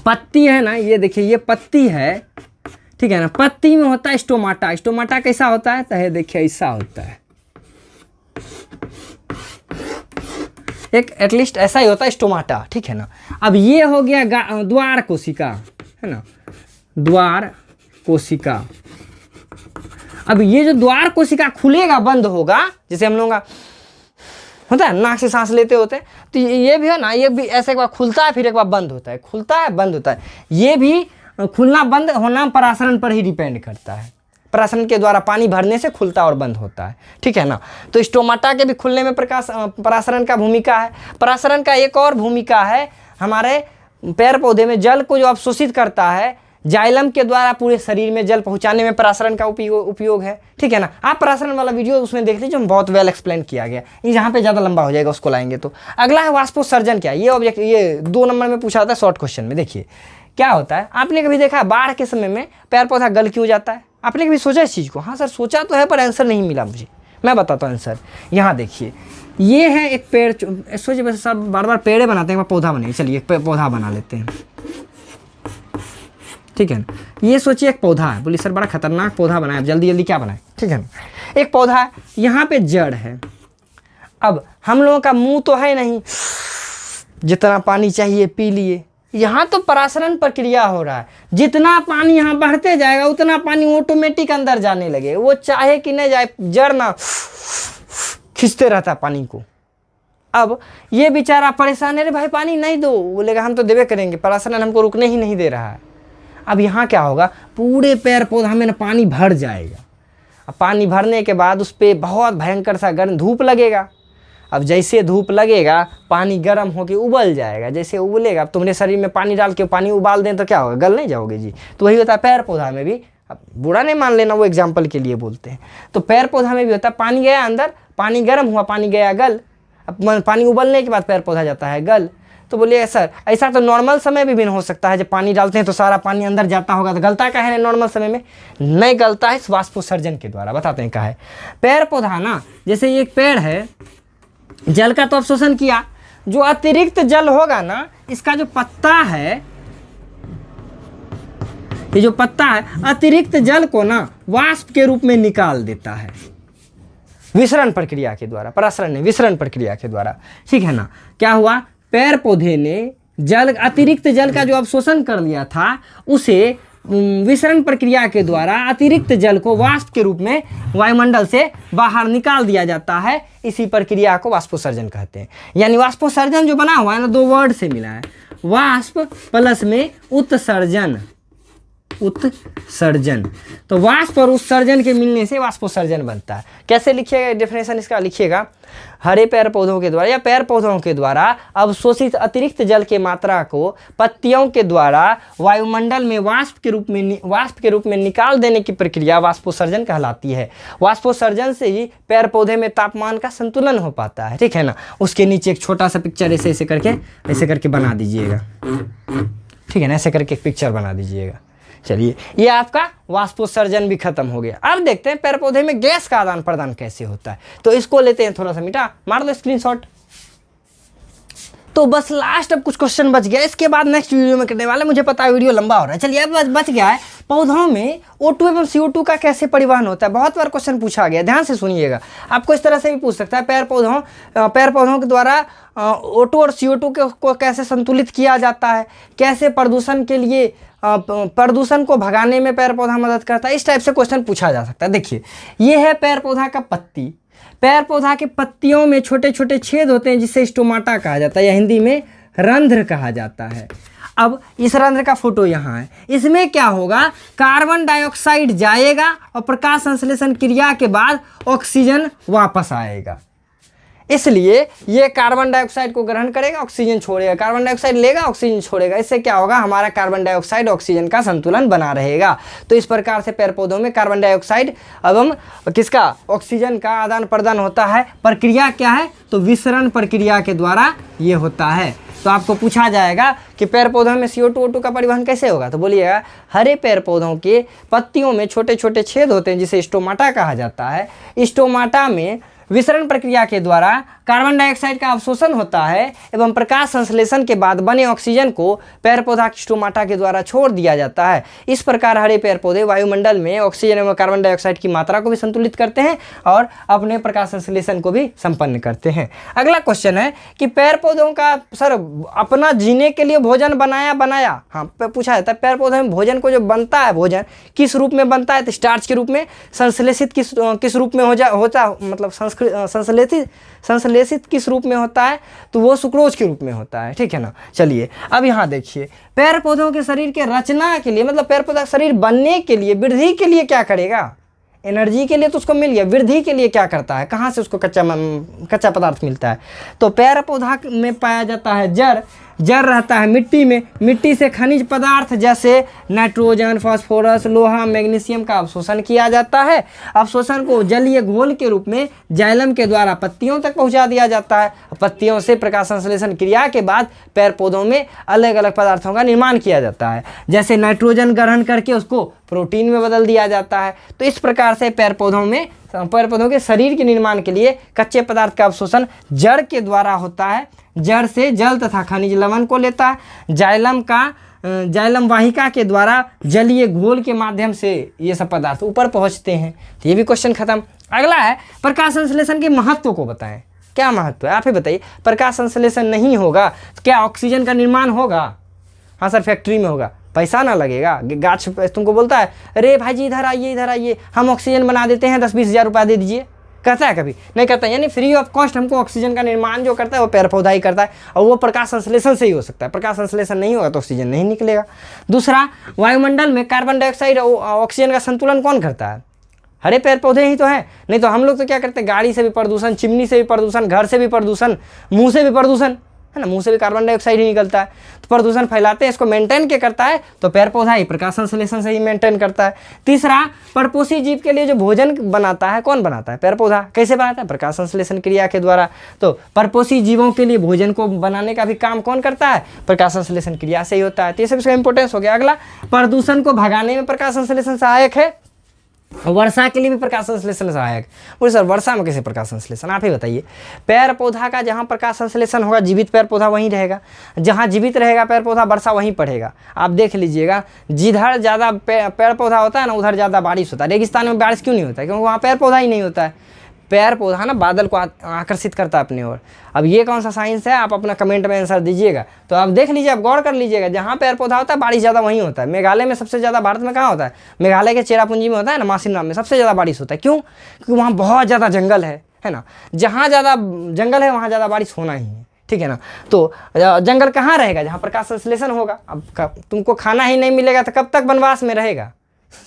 पत्ती है ना, ये देखिए ये पत्ती है, ठीक है ना, पत्ती में होता है स्टोमाटा। स्टोमाटा कैसा होता है, तो ये देखिए ऐसा होता है, एक एटलीस्ट ऐसा ही होता है स्टोमाटा, ठीक है ना। अब ये हो गया द्वार कोशिका, है ना, द्वार कोशिका। अब ये जो द्वार कोशिका खुलेगा बंद होगा, जैसे हम लोगों का होता है नाक से सांस लेते होते हैं, तो ये भी है ना, ये भी ऐसे एक बार खुलता है फिर एक बार बंद होता है, खुलता है बंद होता है। ये भी खुलना बंद होना परासरण पर ही डिपेंड करता है, परासरण के द्वारा पानी भरने से खुलता और बंद होता है, ठीक है ना। तो स्टोमाटा के भी खुलने में परासरण का भूमिका है। परासरण का एक और भूमिका है, हमारे पेड़ पौधे में जल को जो अवशोषित करता है, जाइलम के द्वारा पूरे शरीर में जल पहुंचाने में परासरण का उपयोग है, ठीक है ना। आप परासरण वाला वीडियो उसमें देख लीजिए, बहुत वेल एक्सप्लेन किया गया, ये जहाँ पे ज़्यादा लंबा हो जाएगा उसको लाएंगे। तो अगला है वाष्पोत्सर्जन। क्या ये ऑब्जेक्ट, ये 2 नंबर में पूछा था शॉर्ट क्वेश्चन में। देखिए क्या होता है, आपने कभी देखा बाढ़ के समय में पेड़ पौधा गल क्यों जाता है, आपने कभी सोचा इस चीज़ को? हाँ सर सोचा तो है, पर आंसर नहीं मिला मुझे, मैं बताता हूँ आंसर। यहाँ देखिए ये है एक पेड़, सोचिए वैसे सब बार बार पेड़े बनाते हैं, पौधा बने, चलिए एक पौधा बना लेते हैं, ठीक है ना। ये सोचिए एक पौधा है, बोलिए सर बड़ा खतरनाक पौधा बनाया, जल्दी जल्दी क्या बनाए, ठीक है ना। एक पौधा है, यहाँ पे जड़ है। अब हम लोगों का मुंह तो है नहीं, जितना पानी चाहिए पी लिए, यहाँ तो परासरण प्रक्रिया हो रहा है, जितना पानी यहाँ बढ़ते जाएगा उतना पानी ऑटोमेटिक अंदर जाने लगे, वो चाहे कि नहीं जाए, जड़ ना खींचते रहता है पानी को। अब ये बेचारा परेशान है, रे भाई पानी नहीं दो, बोलेगा हम तो देवे करेंगे, परासरण हमको रुकने ही नहीं दे रहा है। अब यहाँ क्या होगा, पूरे पेड़ पौधा में ना पानी भर जाएगा। अब पानी भरने के बाद उस पर बहुत भयंकर सा गर्म धूप लगेगा। अब जैसे धूप लगेगा पानी गर्म होकर उबल जाएगा, जैसे उबलेगा, अब तुम्हारे शरीर में पानी डाल के पानी उबाल दें तो क्या होगा, गल नहीं जाओगे जी। तो वही होता है पेड़ पौधा में भी। अब बुरा नहीं मान लेना, वो एग्जाम्पल के लिए बोलते हैं। तो पेड़ पौधा में भी होता है, पानी गया अंदर, पानी गर्म हुआ, पानी गया गल, अब पानी उबलने के बाद पेड़ पौधा जाता है गल। तो बोलिए सर ऐसा तो नॉर्मल समय भी हो सकता है, जब पानी डालते हैं तो सारा पानी अंदर जाता होगा, तो गलता क्या है नॉर्मल समय में? नहीं गलता है, वाष्पोत्सर्जन के द्वारा। बताते हैं क्या है। पेड़ पौधा ना, जैसे एक पेड़ है, जल का तो अवशोषण किया, जो अतिरिक्त जल होगा ना, इसका जो पत्ता है, ये जो पत्ता है, अतिरिक्त जल को ना वाष्प के रूप में निकाल देता है विसरण प्रक्रिया के द्वारा, परासरण नहीं, विसरण प्रक्रिया के द्वारा। ठीक है ना। क्या हुआ, पेड़ पौधे ने जल, अतिरिक्त जल का जो अवशोषण कर लिया था, उसे विसरण प्रक्रिया के द्वारा अतिरिक्त जल को वाष्प के रूप में वायुमंडल से बाहर निकाल दिया जाता है। इसी प्रक्रिया को वाष्पोत्सर्जन कहते हैं। यानी वाष्पोत्सर्जन जो बना हुआ है ना, दो वर्ड से मिला है, वाष्प प्लस में उत्सर्जन, उत्सर्जन। तो वाष्प और उत्सर्जन के मिलने से वाष्पोत्सर्जन बनता है। कैसे लिखिएगा डेफिनेशन इसका, लिखिएगा हरे पेड़ पौधों के द्वारा या पेड़ पौधों के द्वारा अवशोषित अतिरिक्त जल की मात्रा को पत्तियों के द्वारा वायुमंडल में वाष्प के रूप में निकाल देने की प्रक्रिया वाष्पोत्सर्जन कहलाती है। वाष्पोत्सर्जन से ही पेड़ पौधे में तापमान का संतुलन हो पाता है। ठीक है ना। उसके नीचे एक छोटा सा पिक्चर ऐसे करके बना दीजिएगा। ठीक है ना, ऐसे करके एक पिक्चर बना दीजिएगा। चलिए, ये आपका वाष्पोत्सर्जन भी खत्म हो गया। अब देखते हैं पेड़ पौधे में गैस का आदान प्रदान कैसे होता है। तो इसको लेते हैं थोड़ा सा मिटा, मार दो स्क्रीनशॉट। तो बस लास्ट अब कुछ क्वेश्चन बच गया, इसके बाद नेक्स्ट वीडियो में करने वाले। मुझे पता है वीडियो लंबा हो रहा है। चलिए, अब बच गया है पौधों में O2 एवं CO2 का कैसे परिवहन होता है। बहुत बार क्वेश्चन पूछा गया, ध्यान से सुनिएगा। आपको इस तरह से भी पूछ सकता है, पेड़ पौधों के द्वारा O2 और CO2 को कैसे संतुलित किया जाता है, कैसे प्रदूषण को भगाने में पेड़ पौधा मदद करता है। इस टाइप से क्वेश्चन पूछा जा सकता है। देखिए, ये है पेड़ पौधा का पत्ती। पेड़ पौधा के पत्तियों में छोटे छोटे छेद होते हैं, जिसे स्टोमाटा कहा जाता है या हिंदी में रंध्र कहा जाता है। अब इस रंध्र का फोटो यहाँ है। इसमें क्या होगा, कार्बन डाइऑक्साइड जाएगा और प्रकाश संश्लेषण क्रिया के बाद ऑक्सीजन वापस आएगा। इसलिए ये कार्बन डाइऑक्साइड को ग्रहण करेगा, ऑक्सीजन छोड़ेगा, कार्बन डाइऑक्साइड लेगा, ऑक्सीजन छोड़ेगा। इससे क्या होगा, हमारा कार्बन डाइऑक्साइड ऑक्सीजन का संतुलन बना रहेगा। तो इस प्रकार से पेड़ पौधों में कार्बन डाइऑक्साइड एवं किसका, ऑक्सीजन का आदान प्रदान होता है। प्रक्रिया क्या है, तो विसरण प्रक्रिया के द्वारा ये होता है। तो आपको पूछा जाएगा कि पेड़ पौधों में CO2 O2 का परिवहन कैसे होगा, तो बोलिएगा हरे पेड़ पौधों के पत्तियों में छोटे छोटे छेद होते हैं, जिसे स्टोमाटा कहा जाता है। स्टोमाटा में विसरण प्रक्रिया के द्वारा कार्बन डाइऑक्साइड का अवशोषण होता है एवं प्रकाश संश्लेषण के बाद बने ऑक्सीजन को पेड़ पौधा की स्टोमाटा के द्वारा छोड़ दिया जाता है। इस प्रकार हरे पेड़ पौधे वायुमंडल में ऑक्सीजन एवं कार्बन डाइऑक्साइड की मात्रा को भी संतुलित करते हैं और अपने प्रकाश संश्लेषण को भी संपन्न करते हैं। अगला क्वेश्चन है कि पेड़ पौधों का सर अपना जीने के लिए भोजन बनाया, हाँ पूछा जाता है। पेड़ पौधे में भोजन को जो बनता है, भोजन किस रूप में बनता है, तो स्टार्च के रूप में। संश्लेषित किस रूप में होता मतलब संश्लेषित किस रूप में होता है, तो वो सुक्रोज के रूप में होता है। ठीक है ना। चलिए, अब यहाँ देखिए, पेड़ पौधों के शरीर के रचना के लिए, मतलब पेड़ पौधा शरीर बनने के लिए, वृद्धि के लिए क्या करेगा, एनर्जी के लिए तो उसको मिल गया, वृद्धि के लिए क्या करता है, कहाँ से उसको कच्चा पदार्थ मिलता है, तो पेड़ पौधा में पाया जाता है जड़ रहता है मिट्टी में। मिट्टी से खनिज पदार्थ जैसे नाइट्रोजन, फास्फोरस, लोहा, मैग्नीशियम का अवशोषण किया जाता है। अवशोषण को जलीय घोल के रूप में जाइलम के द्वारा पत्तियों तक पहुंचा दिया जाता है। पत्तियों से प्रकाश संश्लेषण क्रिया के बाद पेड़ पौधों में अलग अलग पदार्थों का निर्माण किया जाता है, जैसे नाइट्रोजन ग्रहण करके उसको प्रोटीन में बदल दिया जाता है। तो इस प्रकार से पेड़ पौधों के शरीर के निर्माण के लिए कच्चे पदार्थ का अवशोषण जड़ के द्वारा होता है। जड़ से जल तथा खनिज लवण को लेता है। जाइलम वाहिका के द्वारा जलीय घोल के माध्यम से ये सब पदार्थ ऊपर पहुंचते हैं। तो ये भी क्वेश्चन खत्म। अगला है प्रकाश संश्लेषण के महत्व को बताएं। क्या महत्व है, आप ही बताइए। प्रकाश संश्लेषण नहीं होगा तो क्या ऑक्सीजन का निर्माण होगा? हाँ सर फैक्ट्री में होगा, पैसा ना लगेगा। गाछ तुमको बोलता है अरे भाई जी इधर आइए हम ऑक्सीजन बना देते हैं, 10-20 हज़ार रुपया दे दीजिए, कहता है कभी? नहीं करता। यानी फ्री ऑफ कॉस्ट हमको ऑक्सीजन का निर्माण जो करता है वो पेड़ पौधा ही करता है, और वो प्रकाश संश्लेषण से ही हो सकता है। प्रकाश संश्लेषण नहीं होगा तो ऑक्सीजन नहीं निकलेगा। दूसरा, वायुमंडल में कार्बन डाइऑक्साइड और ऑक्सीजन का संतुलन कौन करता है? हरे पेड़ पौधे ही तो हैं। नहीं तो हम लोग तो क्या करते हैं, गाड़ी से भी प्रदूषण, चिमनी से भी प्रदूषण, घर से भी प्रदूषण, मुंह से भी प्रदूषण, है ना, मुंह से भी कार्बन डाइऑक्साइड ही निकलता है, तो प्रदूषण फैलाते हैं। इसको मेंटेन क्या करता है? तो पेड़ पौधा ही प्रकाश संश्लेषण से ही मेंटेन करता है। तीसरा, परपोषी जीव के लिए जो भोजन बनाता है कौन बनाता है? पेड़ पौधा। कैसे बनाता है? प्रकाश संश्लेषण क्रिया के द्वारा। तो परपोषी जीवों के लिए भोजन को बनाने का भी काम कौन करता है? प्रकाश संश्लेषण क्रिया से ही होता है। तो ये सब इसका इंपॉर्टेंस हो गया। अगला, प्रदूषण को भगाने में प्रकाश संश्लेषण सहायक है, वर्षा के लिए भी प्रकाश संश्लेषण सहायक। बोले सर वर्षा में कैसे प्रकाश संश्लेषण, आप ही बताइए। पेड़ पौधा का जहाँ प्रकाश संश्लेषण होगा, जीवित पेड़ पौधा वहीं रहेगा, जहाँ जीवित रहेगा पेड़ पौधा वर्षा वहीं पड़ेगा। आप देख लीजिएगा, जिधर ज़्यादा पेड़ पौधा होता है ना उधर ज़्यादा बारिश होता है। रेगिस्तान में बारिश क्यों नहीं होता है? क्योंकि वहाँ पेड़ पौधा ही नहीं होता है। पेड़ पौधा ना बादल को आकर्षित करता है अपनी ओर। अब ये कौन सा साइंस है, आप अपना कमेंट में आंसर दीजिएगा। तो आप देख लीजिए, आप गौर कर लीजिएगा, जहाँ पेड़ पौधा होता है बारिश ज़्यादा वहीं होता है। मेघालय में सबसे ज़्यादा, भारत में कहाँ होता है? मेघालय के चेरापूंजी में होता है ना, मासिनराम में सबसे ज़्यादा बारिश होता है। क्यों? क्योंकि वहाँ बहुत ज़्यादा जंगल है ना। जहाँ ज़्यादा जंगल है वहाँ ज़्यादा बारिश होना ही है, ठीक है ना। तो जंगल कहाँ रहेगा? जहाँ प्रकाश संश्लेषण होगा। अब तुमको खाना ही नहीं मिलेगा तो कब तक वनवास में रहेगा?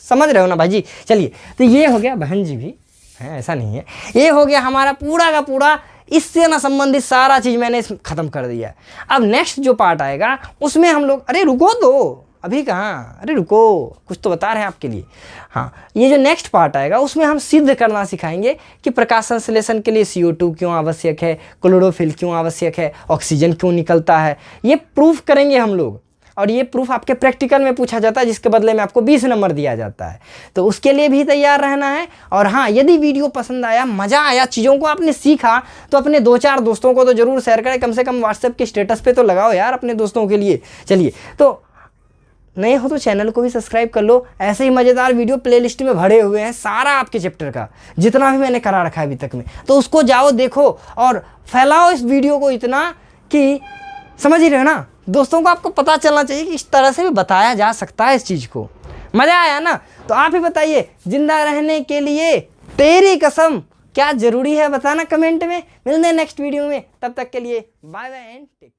समझ रहे हो ना भाई जी। चलिए, तो ये हो गया, बहन जी भी है, ऐसा नहीं है। ये हो गया हमारा पूरा का पूरा, इससे ना संबंधित सारा चीज़ मैंने ख़त्म कर दिया है। अब नेक्स्ट जो पार्ट आएगा उसमें हम लोग, अरे रुको तो, अभी कहाँ, अरे रुको, कुछ तो बता रहे हैं आपके लिए। हाँ, ये जो नेक्स्ट पार्ट आएगा उसमें हम सिद्ध करना सिखाएंगे कि प्रकाश संश्लेषण के लिए CO2 क्यों आवश्यक है, क्लोरोफिल क्यों आवश्यक है, ऑक्सीजन क्यों निकलता है, ये प्रूफ करेंगे हम लोग। और ये प्रूफ आपके प्रैक्टिकल में पूछा जाता है, जिसके बदले में आपको 20 नंबर दिया जाता है। तो उसके लिए भी तैयार रहना है। और हाँ, यदि वीडियो पसंद आया, मज़ा आया, चीज़ों को आपने सीखा, तो अपने 2-4 दोस्तों को तो ज़रूर शेयर करें। कम से कम व्हाट्सएप के स्टेटस पे तो लगाओ यार अपने दोस्तों के लिए। चलिए, तो नए हो तो चैनल को भी सब्सक्राइब कर लो। ऐसे ही मज़ेदार वीडियो प्लेलिस्ट में भरे हुए हैं, सारा आपके चैप्टर का जितना भी मैंने करा रखा है अभी तक में। तो उसको जाओ देखो और फैलाओ इस वीडियो को इतना कि, समझ ही रहे हो ना, दोस्तों को आपको पता चलना चाहिए कि इस तरह से भी बताया जा सकता है इस चीज़ को। मज़ा आया ना? तो आप ही बताइए, जिंदा रहने के लिए तेरी कसम क्या ज़रूरी है, बताना कमेंट में। मिलते हैं नेक्स्ट वीडियो में, तब तक के लिए bye bye and take care.